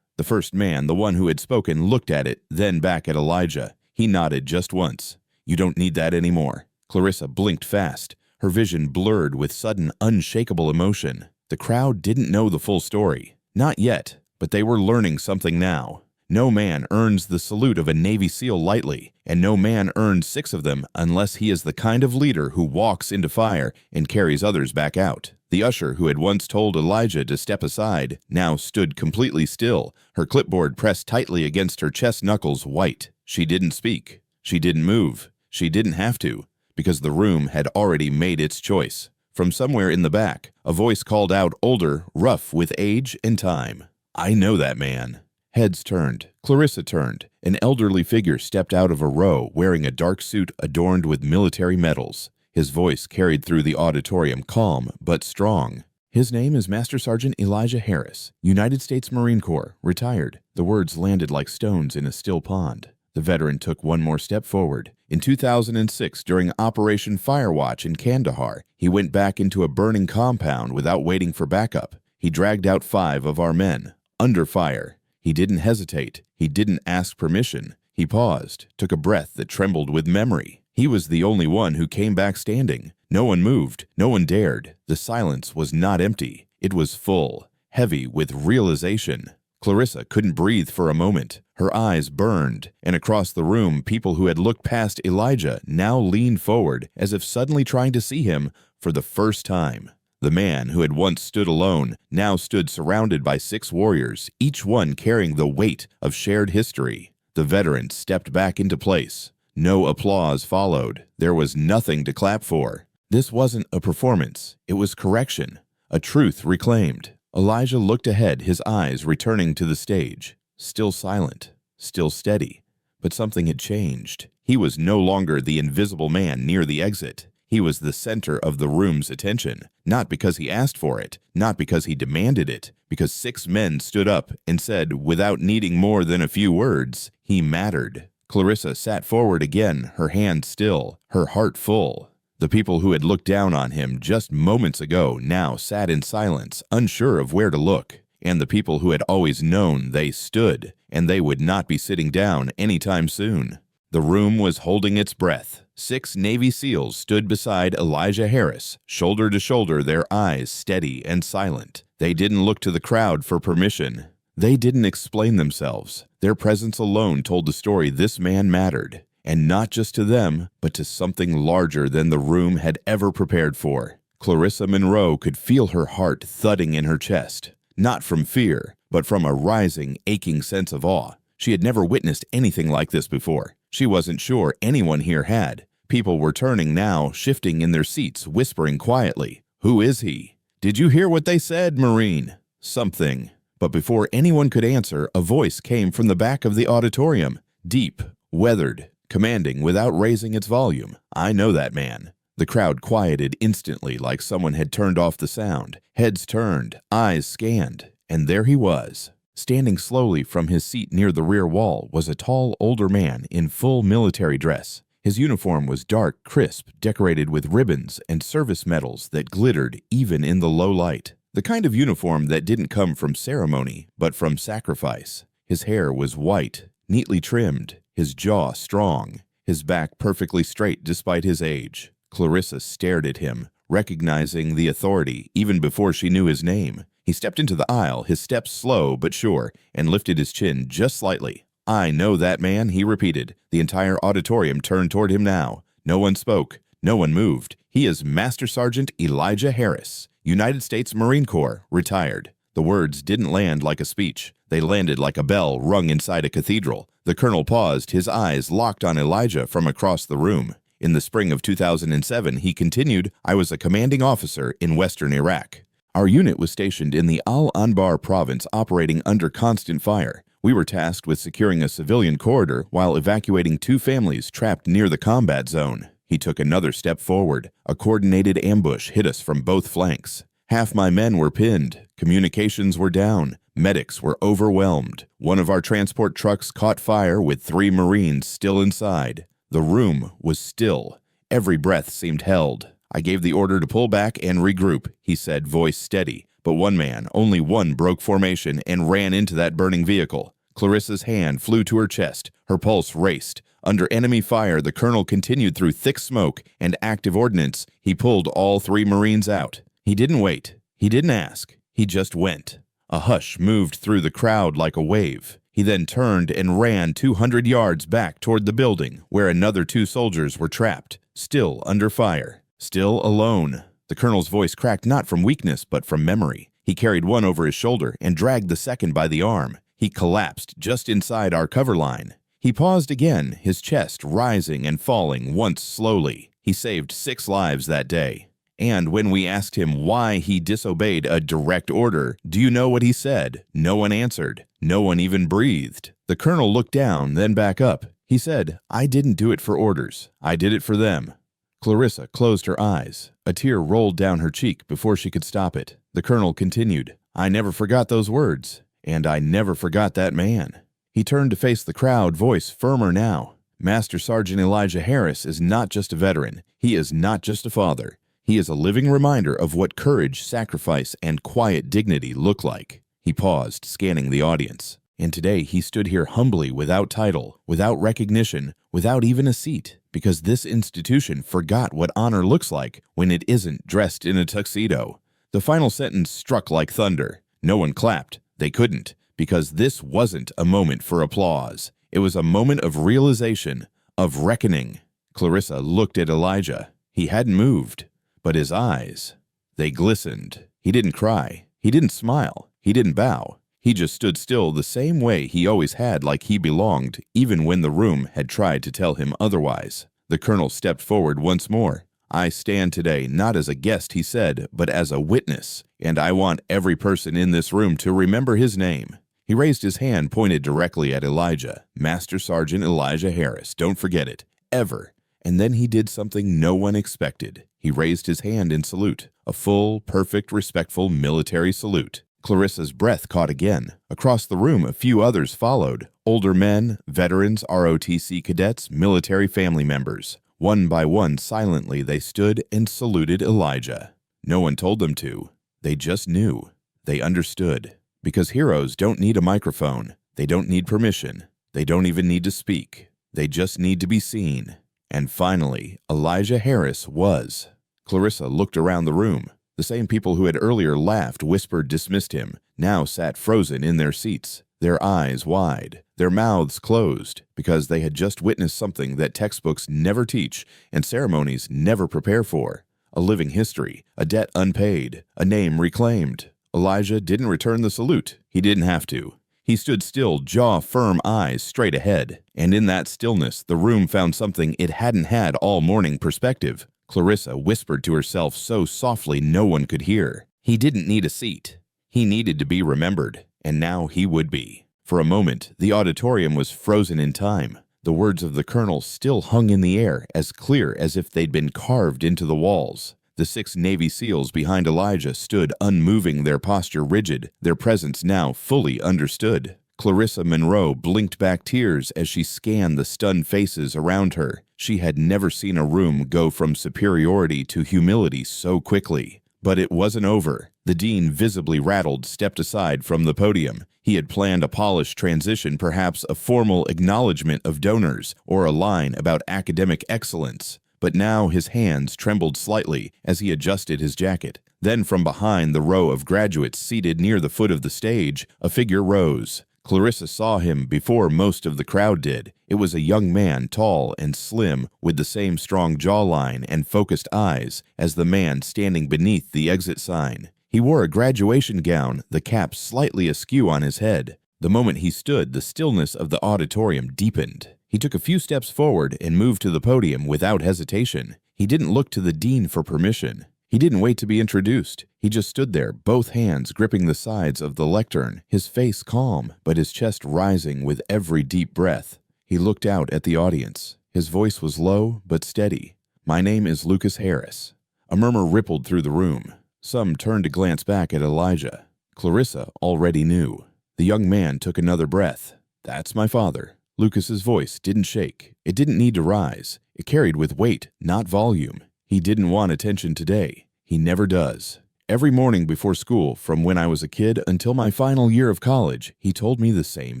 The first man, the one who had spoken, looked at it, then back at Elijah. He nodded just once. "You don't need that anymore." Clarissa blinked fast, her vision blurred with sudden, unshakable emotion. The crowd didn't know the full story. Not yet, but they were learning something now. No man earns the salute of a Navy SEAL lightly, and no man earns 6 of them unless he is the kind of leader who walks into fire and carries others back out. The usher who had once told Elijah to step aside now stood completely still, her clipboard pressed tightly against her chest knuckles white. She didn't speak. She didn't move. She didn't have to, because the room had already made its choice. From somewhere in the back, a voice called out, older, rough with age and time. "I know that man." Heads turned. Clarissa turned. An elderly figure stepped out of a row wearing a dark suit adorned with military medals. His voice carried through the auditorium, calm but strong. "His name is Master Sergeant Elijah Harris, United States Marine Corps, retired." The words landed like stones in a still pond. The veteran took one more step forward. In 2006, during Operation Firewatch in Kandahar, he went back into a burning compound without waiting for backup. He dragged out 5 of our men, under fire. He didn't hesitate. He didn't ask permission. He paused, took a breath that trembled with memory. He was the only one who came back standing. No one moved. No one dared. The silence was not empty. It was full, heavy with realization. Clarissa couldn't breathe for a moment. Her eyes burned, and across the room, people who had looked past Elijah now leaned forward as if suddenly trying to see him for the first time. The man who had once stood alone now stood surrounded by 6 warriors, each one carrying the weight of shared history. The veteran stepped back into place. No applause followed. There was nothing to clap for. This wasn't a performance. It was correction, a truth reclaimed. Elijah looked ahead, his eyes returning to the stage. Still silent, still steady. But something had changed. He was no longer the invisible man near the exit. He was the center of the room's attention, not because he asked for it, not because he demanded it, because 6 men stood up and said, without needing more than a few words, he mattered. Clarissa sat forward again, her hand still, her heart full. The people who had looked down on him just moments ago now sat in silence, unsure of where to look. And the people who had always known they stood, and they would not be sitting down anytime soon. The room was holding its breath. 6 Navy SEALs stood beside Elijah Harris, shoulder to shoulder, their eyes steady and silent. They didn't look to the crowd for permission. They didn't explain themselves. Their presence alone told the story this man mattered, and not just to them, but to something larger than the room had ever prepared for. Clarissa Monroe could feel her heart thudding in her chest. Not from fear, but from a rising, aching sense of awe. She had never witnessed anything like this before. She wasn't sure anyone here had. People were turning now, shifting in their seats, whispering quietly. "Who is he? Did you hear what they said, Marine?" Something. But before anyone could answer, a voice came from the back of the auditorium. Deep, weathered, commanding without raising its volume. "I know that man." The crowd quieted instantly, like someone had turned off the sound. Heads turned, eyes scanned, and there he was. Standing slowly from his seat near the rear wall was a tall, older man in full military dress. His uniform was dark, crisp, decorated with ribbons and service medals that glittered even in the low light. The kind of uniform that didn't come from ceremony, but from sacrifice. His hair was white, neatly trimmed, his jaw strong, his back perfectly straight despite his age. Clarissa stared at him, recognizing the authority even before she knew his name. He stepped into the aisle, his steps slow but sure, and lifted his chin just slightly. "I know that man," he repeated. The entire auditorium turned toward him now. No one spoke. No one moved. "He is Master Sergeant Elijah Harris, United States Marine Corps, retired." The words didn't land like a speech. They landed like a bell rung inside a cathedral. The colonel paused, his eyes locked on Elijah from across the room. In the spring of 2007, he continued, "I was a commanding officer in western Iraq. Our unit was stationed in the Al-Anbar province, operating under constant fire. We were tasked with securing a civilian corridor while evacuating 2 families trapped near the combat zone." He took another step forward. "A coordinated ambush hit us from both flanks. Half my men were pinned. Communications were down. Medics were overwhelmed. One of our transport trucks caught fire with 3 Marines still inside. The room was still. Every breath seemed held. I gave the order to pull back and regroup," he said, voice steady. But one man, only one, broke formation and ran into that burning vehicle. Clarissa's hand flew to her chest. Her pulse raced. Under enemy fire, the colonel continued through thick smoke and active ordnance. He pulled all 3 Marines out. He didn't wait. He didn't ask. He just went. A hush moved through the crowd like a wave. He then turned and ran 200 yards back toward the building, where another 2 soldiers were trapped, still under fire, still alone. The colonel's voice cracked not from weakness, but from memory. He carried one over his shoulder and dragged the second by the arm. He collapsed just inside our cover line. He paused again, his chest rising and falling once slowly. He saved 6 lives that day. And when we asked him why he disobeyed a direct order, do you know what he said? No one answered. No one even breathed. The colonel looked down, then back up. He said, "I didn't do it for orders. I did it for them." Clarissa closed her eyes. A tear rolled down her cheek before she could stop it. The colonel continued, "I never forgot those words, and I never forgot that man." He turned to face the crowd, voice firmer now. "Master Sergeant Elijah Harris is not just a veteran. He is not just a father. He is a living reminder of what courage, sacrifice, and quiet dignity look like." He paused, scanning the audience. And today he stood here humbly, without title, without recognition, without even a seat, because this institution forgot what honor looks like when it isn't dressed in a tuxedo. The final sentence struck like thunder. No one clapped. They couldn't, because this wasn't a moment for applause. It was a moment of realization, of reckoning. Clarissa looked at Elijah. He hadn't moved. But his eyes, they glistened. He didn't cry. He didn't smile. He didn't bow. He just stood still the same way he always had, like he belonged, even when the room had tried to tell him otherwise. The colonel stepped forward once more. "I stand today not as a guest," he said, "but as a witness, and I want every person in this room to remember his name." He raised his hand, pointed directly at Elijah. "Master Sergeant Elijah Harris, don't forget it, ever." And then he did something no one expected. He raised his hand in salute, a full, perfect, respectful military salute. Clarissa's breath caught again. Across the room, a few others followed, Older men, veterans, ROTC cadets, military family members. One by one, silently, they stood and saluted Elijah. No one told them to. They just knew. They understood. Because heroes don't need a microphone. They don't need permission. They don't even need to speak. They just need to be seen. And finally, Elijah Harris was. Clarissa looked around the room. The same people who had earlier laughed, whispered, dismissed him, now sat frozen in their seats, their eyes wide, their mouths closed, because they had just witnessed something that textbooks never teach and ceremonies never prepare for. A living history, a debt unpaid, a name reclaimed. Elijah didn't return the salute. He didn't have to. He stood still, jaw firm, eyes straight ahead. And in that stillness, the room found something it hadn't had all morning: perspective. Clarissa whispered to herself so softly no one could hear. He didn't need a seat. He needed to be remembered, and now he would be. For a moment, the auditorium was frozen in time. The words of the colonel still hung in the air, as clear as if they'd been carved into the walls. The 6 Navy SEALs behind Elijah stood unmoving, their posture rigid, their presence now fully understood. Clarissa Monroe blinked back tears as she scanned the stunned faces around her. She had never seen a room go from superiority to humility so quickly. But it wasn't over. The dean, visibly rattled, stepped aside from the podium. He had planned a polished transition, perhaps a formal acknowledgement of donors, or a line about academic excellence. But now his hands trembled slightly as he adjusted his jacket. Then from behind the row of graduates seated near the foot of the stage, a figure rose. Clarissa saw him before most of the crowd did. It was a young man, tall and slim, with the same strong jawline and focused eyes as the man standing beneath the exit sign. He wore a graduation gown, the cap slightly askew on his head. The moment he stood, the stillness of the auditorium deepened. He took a few steps forward and moved to the podium without hesitation. He didn't look to the dean for permission. He didn't wait to be introduced. He just stood there, both hands gripping the sides of the lectern, his face calm, but his chest rising with every deep breath. He looked out at the audience. His voice was low but steady. "My name is Lucas Harris." A murmur rippled through the room. Some turned to glance back at Elijah. Clarissa already knew. The young man took another breath. "That's my father." Lucas's voice didn't shake. It didn't need to rise. It carried with weight, not volume. He didn't want attention today. He never does. Every morning before school, from when I was a kid until my final year of college, he told me the same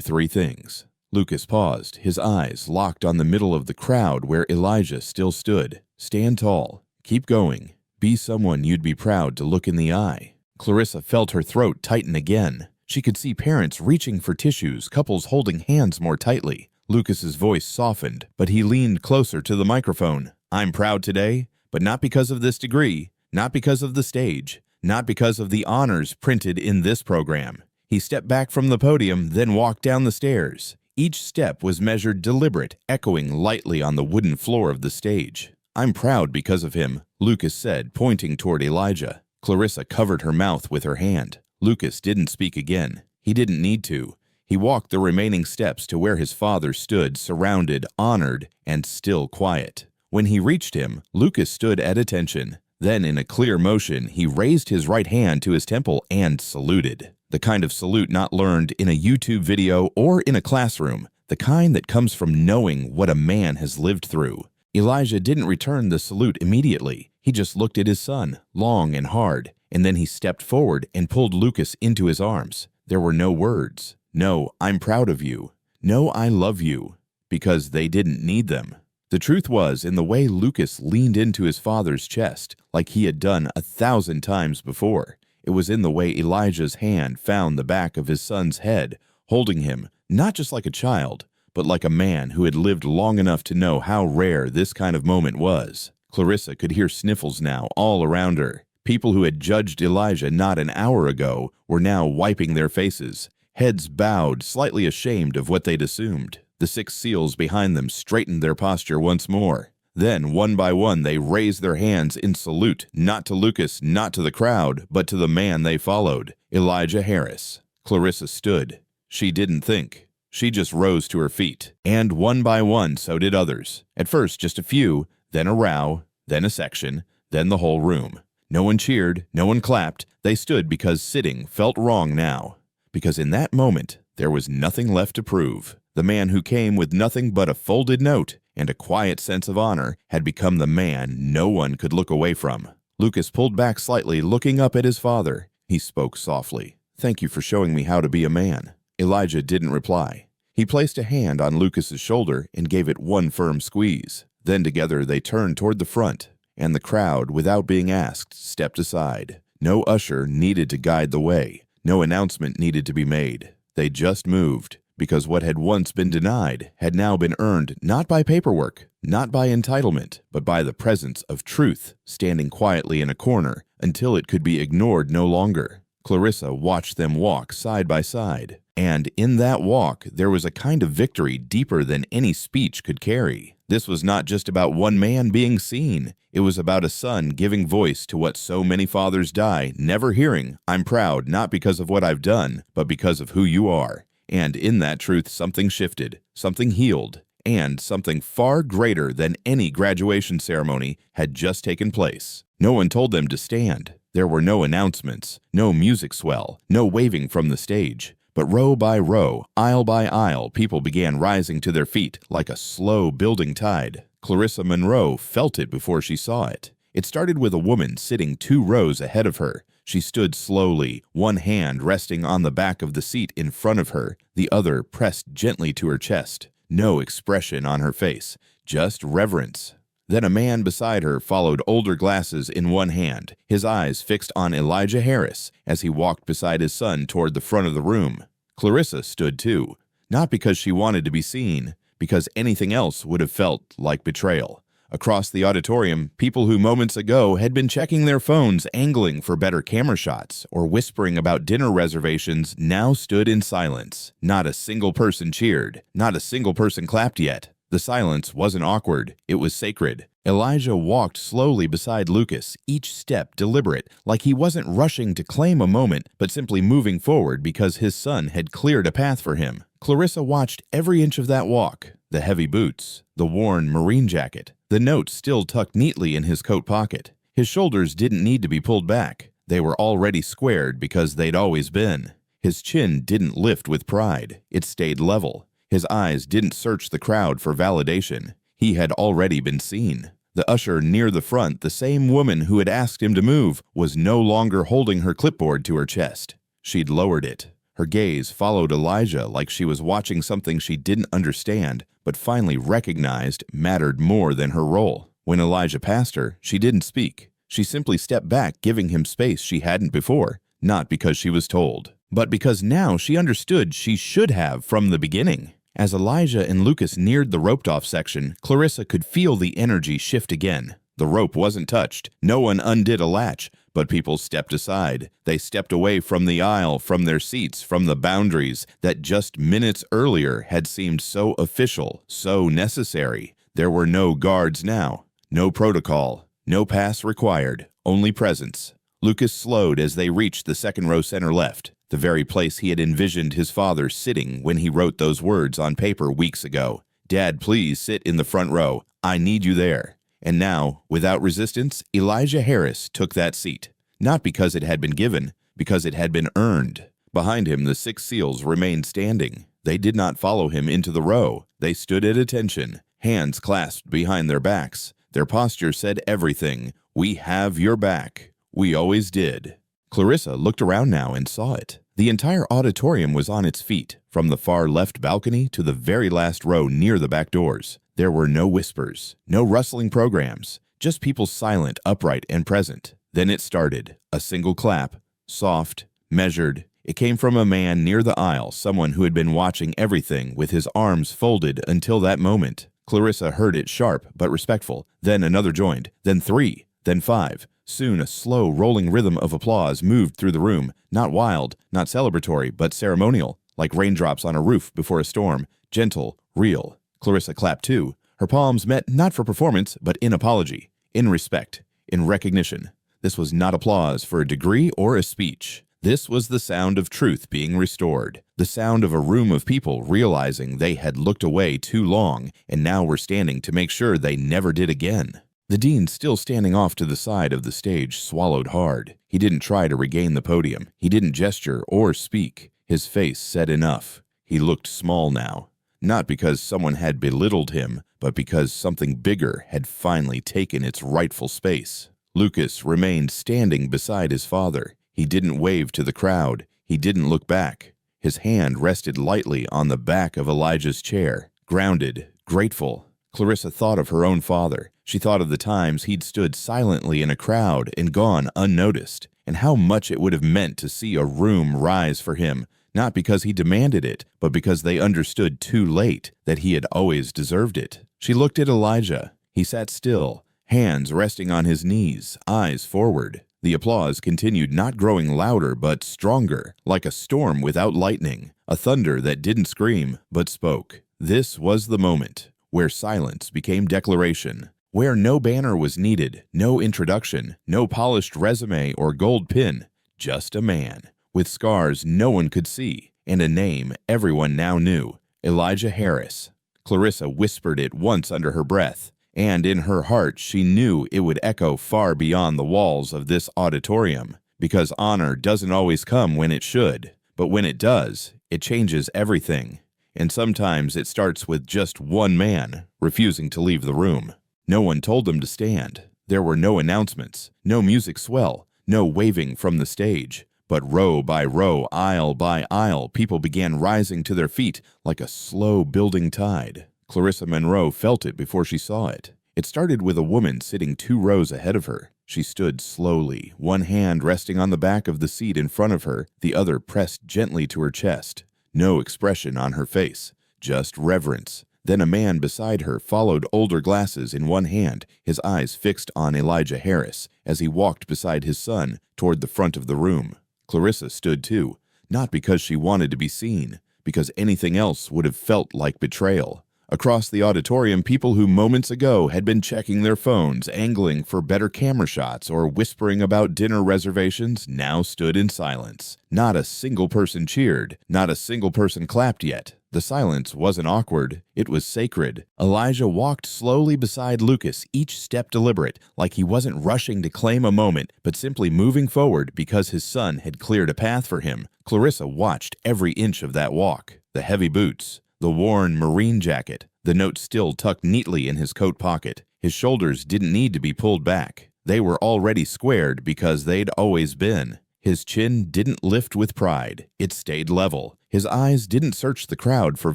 3 things. Lucas paused, his eyes locked on the middle of the crowd where Elijah still stood. "Stand tall. Keep going. Be someone you'd be proud to look in the eye." Clarissa felt her throat tighten again. She could see parents reaching for tissues, couples holding hands more tightly. Lucas's voice softened, but he leaned closer to the microphone. "I'm proud today, but not because of this degree, not because of the stage, not because of the honors printed in this program." He stepped back from the podium, then walked down the stairs. Each step was measured, deliberate, echoing lightly on the wooden floor of the stage. "I'm proud because of him," Lucas said, pointing toward Elijah. Clarissa covered her mouth with her hand. Lucas didn't speak again. He didn't need to. He walked the remaining steps to where his father stood, surrounded, honored, and still quiet. When he reached him, Lucas stood at attention. Then, in a clear motion, he raised his right hand to his temple and saluted. The kind of salute not learned in a YouTube video or in a classroom. The kind that comes from knowing what a man has lived through. Elijah didn't return the salute immediately. He just looked at his son, long and hard, and then he stepped forward and pulled Lucas into his arms. There were no words. No, "I'm proud of you." No, "I love you," because they didn't need them. The truth was in the way Lucas leaned into his father's chest, like he had done 1,000 times before. It was in the way Elijah's hand found the back of his son's head, holding him, not just like a child, but like a man who had lived long enough to know how rare this kind of moment was. Clarissa could hear sniffles now all around her. People who had judged Elijah not an hour ago were now wiping their faces, heads bowed, slightly ashamed of what they'd assumed. The 6 SEALs behind them straightened their posture once more. Then, one by one, they raised their hands in salute, not to Lucas, not to the crowd, but to the man they followed, Elijah Harris. Clarissa stood. She didn't think. She just rose to her feet. And one by one, so did others. At first, just a few, then a row, then a section, then the whole room. No one cheered, no one clapped. They stood because sitting felt wrong now. Because in that moment, There was nothing left to prove. The man who came with nothing but a folded note and a quiet sense of honor had become the man no one could look away from. Lucas pulled back slightly, looking up at his father. He spoke softly. "Thank you for showing me how to be a man." Elijah didn't reply. He placed a hand on Lucas's shoulder and gave it one firm squeeze. Then together they turned toward the front, and the crowd, without being asked, stepped aside. No usher needed to guide the way. No announcement needed to be made. They just moved, because what had once been denied had now been earned not by paperwork, not by entitlement, but by the presence of truth standing quietly in a corner until it could be ignored no longer. Clarissa watched them walk side by side, and in that walk there was a kind of victory deeper than any speech could carry. This was not just about one man being seen. It was about a son giving voice to what so many fathers die never hearing. "I'm proud not because of what I've done, but because of who you are." And in that truth something shifted, something healed, and something far greater than any graduation ceremony had just taken place. No one told them to stand. There were no announcements, no music swell, no waving from the stage. But row by row, aisle by aisle, people began rising to their feet like a slow building tide. Clarissa Monroe felt it before she saw it. It started with a woman sitting 2 rows ahead of her. She stood slowly, one hand resting on the back of the seat in front of her, the other pressed gently to her chest. No expression on her face, just reverence. Then a man beside her followed, older glasses in one hand, his eyes fixed on Elijah Harris as he walked beside his son toward the front of the room. Clarissa stood too, not because she wanted to be seen, because anything else would have felt like betrayal. Across the auditorium, people who moments ago had been checking their phones, angling for better camera shots, or whispering about dinner reservations, now stood in silence. Not a single person cheered. Not a single person clapped yet. The silence wasn't awkward. It was sacred. Elijah walked slowly beside Lucas, each step deliberate, like he wasn't rushing to claim a moment, but simply moving forward because his son had cleared a path for him. Clarissa watched every inch of that walk. The heavy boots, the worn marine jacket, the note still tucked neatly in his coat pocket. His shoulders didn't need to be pulled back. They were already squared because they'd always been. His chin didn't lift with pride. It stayed level. His eyes didn't search the crowd for validation. He had already been seen. The usher near the front, the same woman who had asked him to move, was no longer holding her clipboard to her chest. She'd lowered it. Her gaze followed Elijah like she was watching something she didn't understand, but finally recognized mattered more than her role. When Elijah passed her, she didn't speak. She simply stepped back, giving him space she hadn't before, not because she was told, but because now she understood she should have from the beginning. As Elijah and Lucas neared the roped-off section, Clarissa could feel the energy shift again. The rope wasn't touched. No one undid a latch, but people stepped aside. They stepped away from the aisle, from their seats, from the boundaries that just minutes earlier had seemed so official, so necessary. There were no guards now, no protocol, no pass required, only presence. Lucas slowed as they reached the second row center left, the very place he had envisioned his father sitting when he wrote those words on paper weeks ago. "Dad, please sit in the front row. I need you there." And now, without resistance, Elijah Harris took that seat. Not because it had been given, because it had been earned. Behind him, the 6 SEALs remained standing. They did not follow him into the row. They stood at attention, hands clasped behind their backs. Their posture said everything. "We have your back. We always did." Clarissa looked around now and saw it. The entire auditorium was on its feet, from the far left balcony to the very last row near the back doors. There were no whispers, no rustling programs, just people silent, upright, and present. Then it started, a single clap, soft, measured. It came from a man near the aisle, someone who had been watching everything with his arms folded until that moment. Clarissa heard it, sharp but respectful. Then another joined, then 3, then 5. Soon a slow, rolling rhythm of applause moved through the room, not wild, not celebratory, but ceremonial, like raindrops on a roof before a storm, gentle, real. Clarissa clapped too. Her palms met not for performance, but in apology, in respect, in recognition. This was not applause for a degree or a speech. This was the sound of truth being restored, the sound of a room of people realizing they had looked away too long and now were standing to make sure they never did again. The dean, still standing off to the side of the stage, swallowed hard. He didn't try to regain the podium. He didn't gesture or speak. His face said enough. He looked small now, not because someone had belittled him, but because something bigger had finally taken its rightful space. Lucas remained standing beside his father. He didn't wave to the crowd. He didn't look back. His hand rested lightly on the back of Elijah's chair. Grounded, grateful, Clarissa thought of her own father. She thought of the times he'd stood silently in a crowd and gone unnoticed, and how much it would have meant to see a room rise for him, not because he demanded it, but because they understood too late that he had always deserved it. She looked at Elijah. He sat still, hands resting on his knees, eyes forward. The applause continued, not growing louder but stronger, like a storm without lightning, a thunder that didn't scream but spoke. This was the moment where silence became declaration, where no banner was needed, no introduction, no polished resume or gold pin, just a man with scars no one could see and a name everyone now knew, Elijah Harris. Clarissa whispered it once under her breath, and in her heart she knew it would echo far beyond the walls of this auditorium, because honor doesn't always come when it should, but when it does, it changes everything. And sometimes it starts with just one man refusing to leave the room. No one told them to stand. There were no announcements, no music swell, no waving from the stage. But row by row, aisle by aisle, people began rising to their feet like a slow building tide. Clarissa Monroe felt it before she saw it. It started with a woman sitting 2 rows ahead of her. She stood slowly, one hand resting on the back of the seat in front of her, the other pressed gently to her chest. No expression on her face, just reverence. Then a man beside her followed, older glasses in one hand, his eyes fixed on Elijah Harris as he walked beside his son toward the front of the room. Clarissa stood too, not because she wanted to be seen, because anything else would have felt like betrayal. Across the auditorium, people who moments ago had been checking their phones, angling for better camera shots, or whispering about dinner reservations, now stood in silence. Not a single person cheered, not a single person clapped yet. The silence wasn't awkward, it was sacred. Elijah walked slowly beside Lucas, each step deliberate, like he wasn't rushing to claim a moment, but simply moving forward because his son had cleared a path for him. Clarissa watched every inch of that walk. The heavy boots, the worn marine jacket, the note still tucked neatly in his coat pocket. His shoulders didn't need to be pulled back. They were already squared because they'd always been. His chin didn't lift with pride. It stayed level. His eyes didn't search the crowd for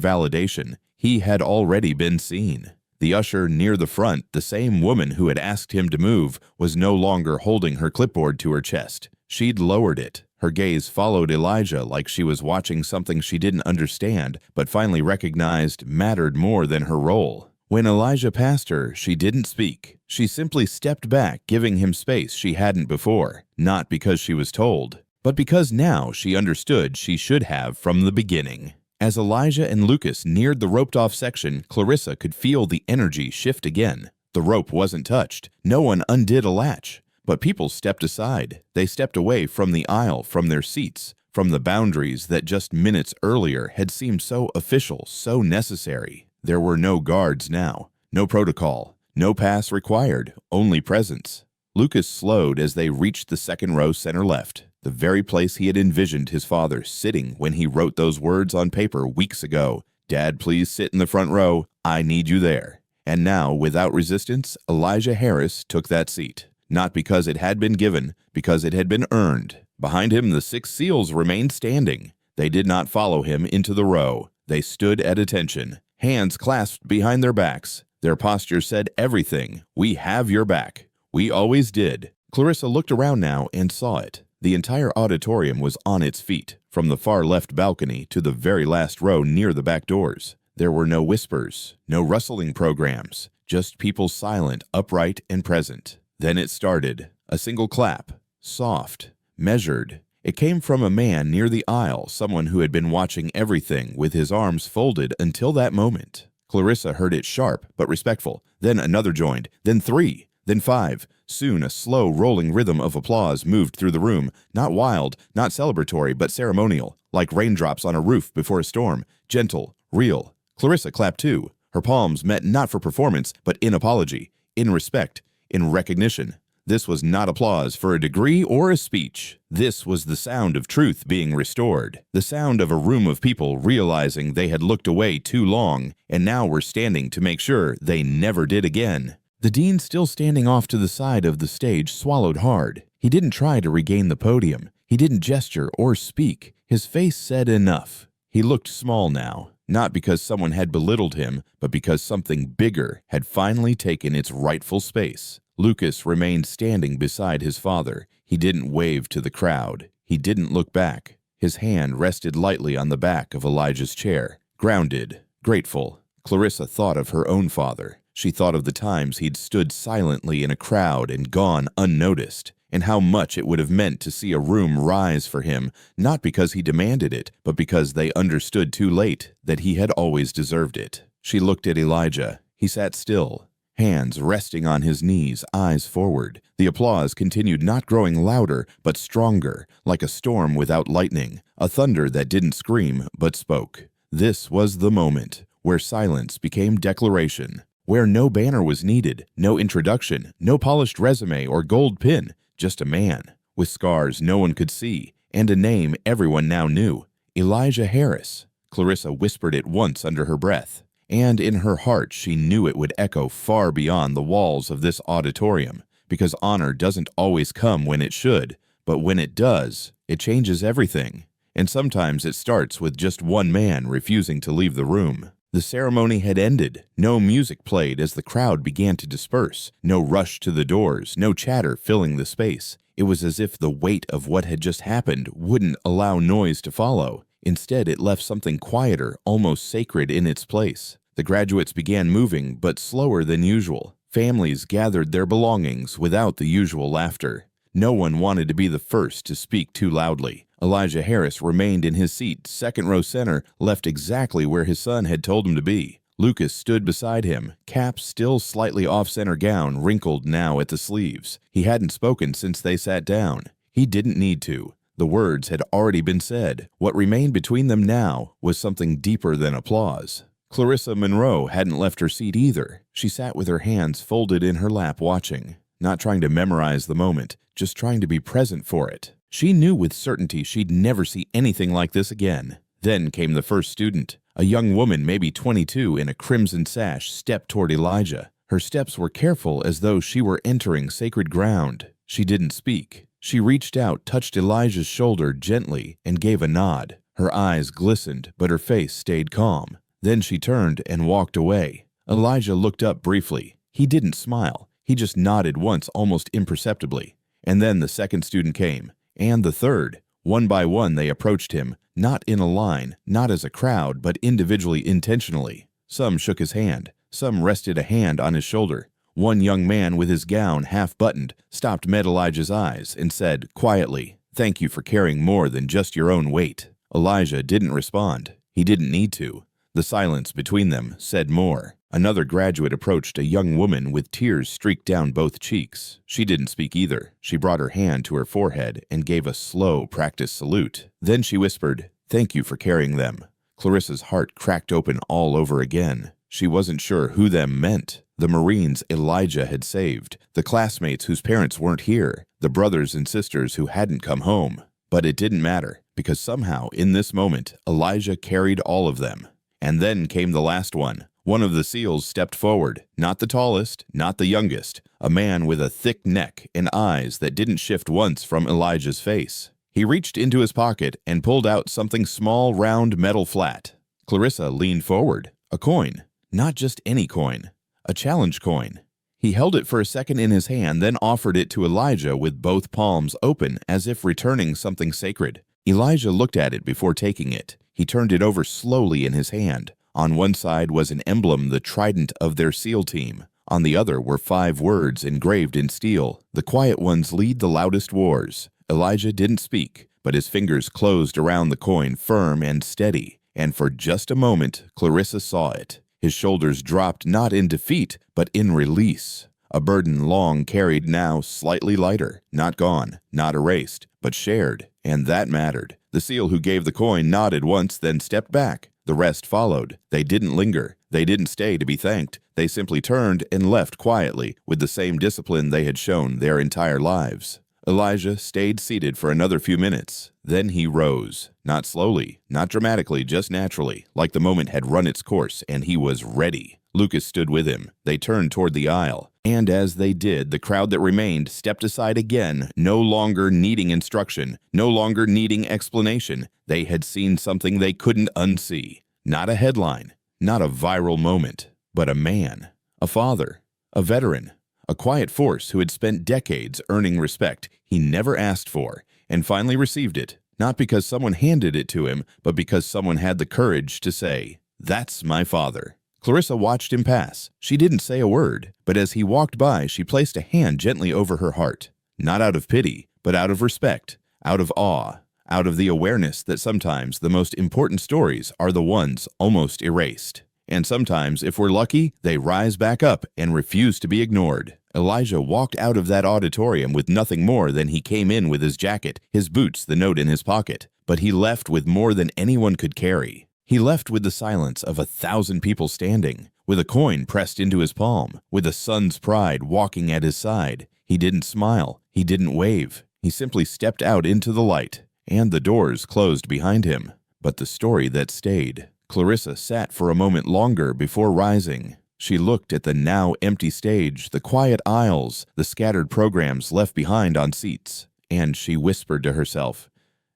validation. He had already been seen. The usher near the front, the same woman who had asked him to move, was no longer holding her clipboard to her chest. She'd lowered it. Her gaze followed Elijah like she was watching something she didn't understand, but finally recognized mattered more than her role. When Elijah passed her, she didn't speak. She simply stepped back, giving him space she hadn't before, not because she was told, but because now she understood she should have from the beginning. As Elijah and Lucas neared the roped-off section, Clarissa could feel the energy shift again. The rope wasn't touched. No one undid a latch. But people stepped aside. They stepped away from the aisle, from their seats, from the boundaries that just minutes earlier had seemed so official, so necessary. There were no guards now, no protocol, no pass required, only presence. Lucas slowed as they reached the second row center left, the very place he had envisioned his father sitting when he wrote those words on paper weeks ago. "Dad, please sit in the front row. I need you there." And now, without resistance, Elijah Harris took that seat. Not because it had been given, because it had been earned. Behind him, the 6 SEALs remained standing. They did not follow him into the row. They stood at attention, hands clasped behind their backs. Their posture said everything. "We have your back. We always did." Clarissa looked around now and saw it. The entire auditorium was on its feet, from the far left balcony to the very last row near the back doors. There were no whispers, no rustling programs, just people silent, upright, and present. Then it started, a single clap, soft, measured. It came from a man near the aisle, someone who had been watching everything with his arms folded until that moment. Clarissa heard it sharp but respectful. Then another joined, then 3, then 5. Soon a slow, rolling rhythm of applause moved through the room, not wild, not celebratory, but ceremonial, like raindrops on a roof before a storm, gentle, real. Clarissa clapped too. Her palms met not for performance, but in apology, in respect, in recognition. This was not applause for a degree or a speech. This was the sound of truth being restored, the sound of a room of people realizing they had looked away too long and now were standing to make sure they never did again. The dean, still standing off to the side of the stage, swallowed hard. He didn't try to regain the podium. He didn't gesture or speak. His face said enough. He looked small now, not because someone had belittled him, but because something bigger had finally taken its rightful space. Lucas remained standing beside his father. He didn't wave to the crowd. He didn't look back. His hand rested lightly on the back of Elijah's chair. Grounded, grateful. Clarissa thought of her own father. She thought of the times he'd stood silently in a crowd and gone unnoticed, and how much it would have meant to see a room rise for him, not because he demanded it, but because they understood too late that he had always deserved it. She looked at Elijah. He sat still, hands resting on his knees, eyes forward. The applause continued, not growing louder, but stronger, like a storm without lightning, a thunder that didn't scream, but spoke. This was the moment where silence became declaration, where no banner was needed, no introduction, no polished resume or gold pin, just a man with scars no one could see and a name everyone now knew, Elijah Harris. Clarissa whispered it once under her breath, and in her heart she knew it would echo far beyond the walls of this auditorium, because honor doesn't always come when it should, but when it does, it changes everything. And sometimes it starts with just one man refusing to leave the room. The ceremony had ended. No music played as the crowd began to disperse. No rush to the doors, no chatter filling the space. It was as if the weight of what had just happened wouldn't allow noise to follow. Instead, it left something quieter, almost sacred in its place. The graduates began moving, but slower than usual. Families gathered their belongings without the usual laughter. No one wanted to be the first to speak too loudly. Elijah Harris remained in his seat, second row center, left exactly where his son had told him to be. Lucas stood beside him, cap still slightly off-center gown, wrinkled now at the sleeves. He hadn't spoken since they sat down. He didn't need to. The words had already been said. What remained between them now was something deeper than applause. Clarissa Monroe hadn't left her seat either. She sat with her hands folded in her lap, watching, not trying to memorize the moment, just trying to be present for it. She knew with certainty she'd never see anything like this again. Then came the first student. A young woman, maybe 22, in a crimson sash, stepped toward Elijah. Her steps were careful, as though she were entering sacred ground. She didn't speak. She reached out, touched Elijah's shoulder gently, and gave a nod. Her eyes glistened, but her face stayed calm. Then she turned and walked away. Elijah looked up briefly. He didn't smile. He just nodded once, almost imperceptibly. And then the second student came. And the third. One by one they approached him, not in a line, not as a crowd, but individually, intentionally. Some shook his hand. Some rested a hand on his shoulder. One young man with his gown half-buttoned stopped, met Elijah's eyes, and said quietly, "Thank you for carrying more than just your own weight." Elijah didn't respond. He didn't need to. The silence between them said more. Another graduate approached a young woman with tears streaked down both cheeks. She didn't speak either. She brought her hand to her forehead and gave a slow, practiced salute. Then she whispered, "Thank you for carrying them." Clarissa's heart cracked open all over again. She wasn't sure who them meant. The Marines Elijah had saved, the classmates whose parents weren't here, the brothers and sisters who hadn't come home. But it didn't matter, because somehow, in this moment, Elijah carried all of them. And then came the last one. One of the SEALs stepped forward, not the tallest, not the youngest, a man with a thick neck and eyes that didn't shift once from Elijah's face. He reached into his pocket and pulled out something small, round, metal flat. Clarissa leaned forward. A coin. Not just any coin. A challenge coin. He held it for a second in his hand, then offered it to Elijah with both palms open, as if returning something sacred. Elijah looked at it before taking it. He turned it over slowly in his hand. On one side was an emblem, the trident of their SEAL team. On the other were 5 words engraved in steel. "The quiet ones lead the loudest wars." Elijah didn't speak, but his fingers closed around the coin, firm and steady. And for just a moment, Clarissa saw it. His shoulders dropped, not in defeat, but in release. A burden long carried, now slightly lighter. Not gone, not erased, but shared. And that mattered. The SEAL who gave the coin nodded once, then stepped back. The rest followed. They didn't linger. They didn't stay to be thanked. They simply turned and left quietly, with the same discipline they had shown their entire lives. Elijah stayed seated for another few minutes. Then he rose. Not slowly, not dramatically, just naturally, like the moment had run its course and he was ready. Lucas stood with him. They turned toward the aisle. And as they did, the crowd that remained stepped aside again, no longer needing instruction, no longer needing explanation. They had seen something they couldn't unsee. Not a headline, not a viral moment, but a man, a father, a veteran, a quiet force who had spent decades earning respect he never asked for, and finally received it, not because someone handed it to him, but because someone had the courage to say, "That's my father." Clarissa watched him pass. She didn't say a word, but as he walked by, she placed a hand gently over her heart, not out of pity, but out of respect, out of awe, out of the awareness that sometimes the most important stories are the ones almost erased. And sometimes, if we're lucky, they rise back up and refuse to be ignored. Elijah walked out of that auditorium with nothing more than he came in with his jacket, his boots, the note in his pocket. But he left with more than anyone could carry. He left with the silence of 1,000 people standing, with a coin pressed into his palm, with a son's pride walking at his side. He didn't smile. He didn't wave. He simply stepped out into the light, and the doors closed behind him. But the story that stayed. Clarissa sat for a moment longer before rising. She looked at the now empty stage, the quiet aisles, the scattered programs left behind on seats, and she whispered to herself,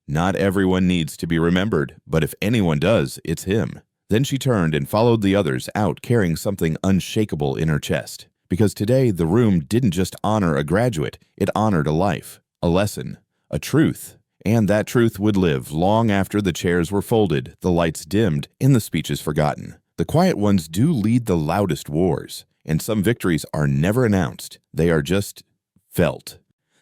"Not everyone needs to be remembered, but if anyone does, it's him." Then she turned and followed the others out carrying something unshakable in her chest. Because today the room didn't just honor a graduate, it honored a life, a lesson, a truth. And that truth would live long after the chairs were folded, the lights dimmed, and the speeches forgotten. The quiet ones do lead the loudest wars, and some victories are never announced. They are just felt.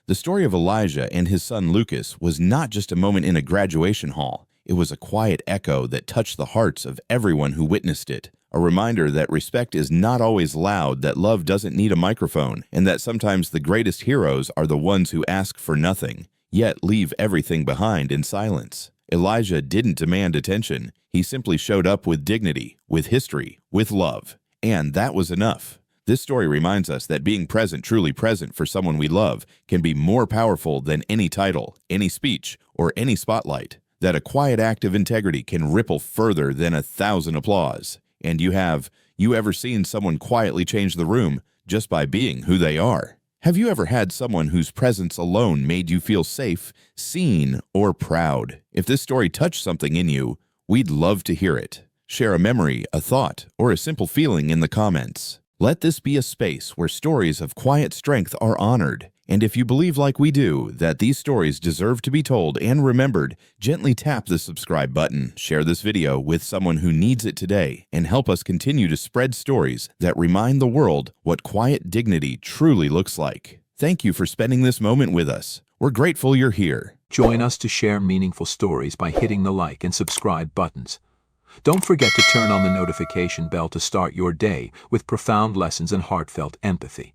The story of Elijah and his son Lucas was not just a moment in a graduation hall. It was a quiet echo that touched the hearts of everyone who witnessed it. A reminder that respect is not always loud, that love doesn't need a microphone, and that sometimes the greatest heroes are the ones who ask for nothing, yet leave everything behind in silence. Elijah didn't demand attention. He simply showed up with dignity, with history, with love. And that was enough. This story reminds us that being present, truly present for someone we love, can be more powerful than any title, any speech, or any spotlight. That a quiet act of integrity can ripple further than 1,000 applause. And you ever seen someone quietly change the room just by being who they are? Have you ever had someone whose presence alone made you feel safe, seen, or proud? If this story touched something in you, we'd love to hear it. Share a memory, a thought, or a simple feeling in the comments. Let this be a space where stories of quiet strength are honored. And if you believe like we do that these stories deserve to be told and remembered, gently tap the subscribe button, share this video with someone who needs it today, and help us continue to spread stories that remind the world what quiet dignity truly looks like. Thank you for spending this moment with us. We're grateful you're here. Join us to share meaningful stories by hitting the like and subscribe buttons. Don't forget to turn on the notification bell to start your day with profound lessons and heartfelt empathy.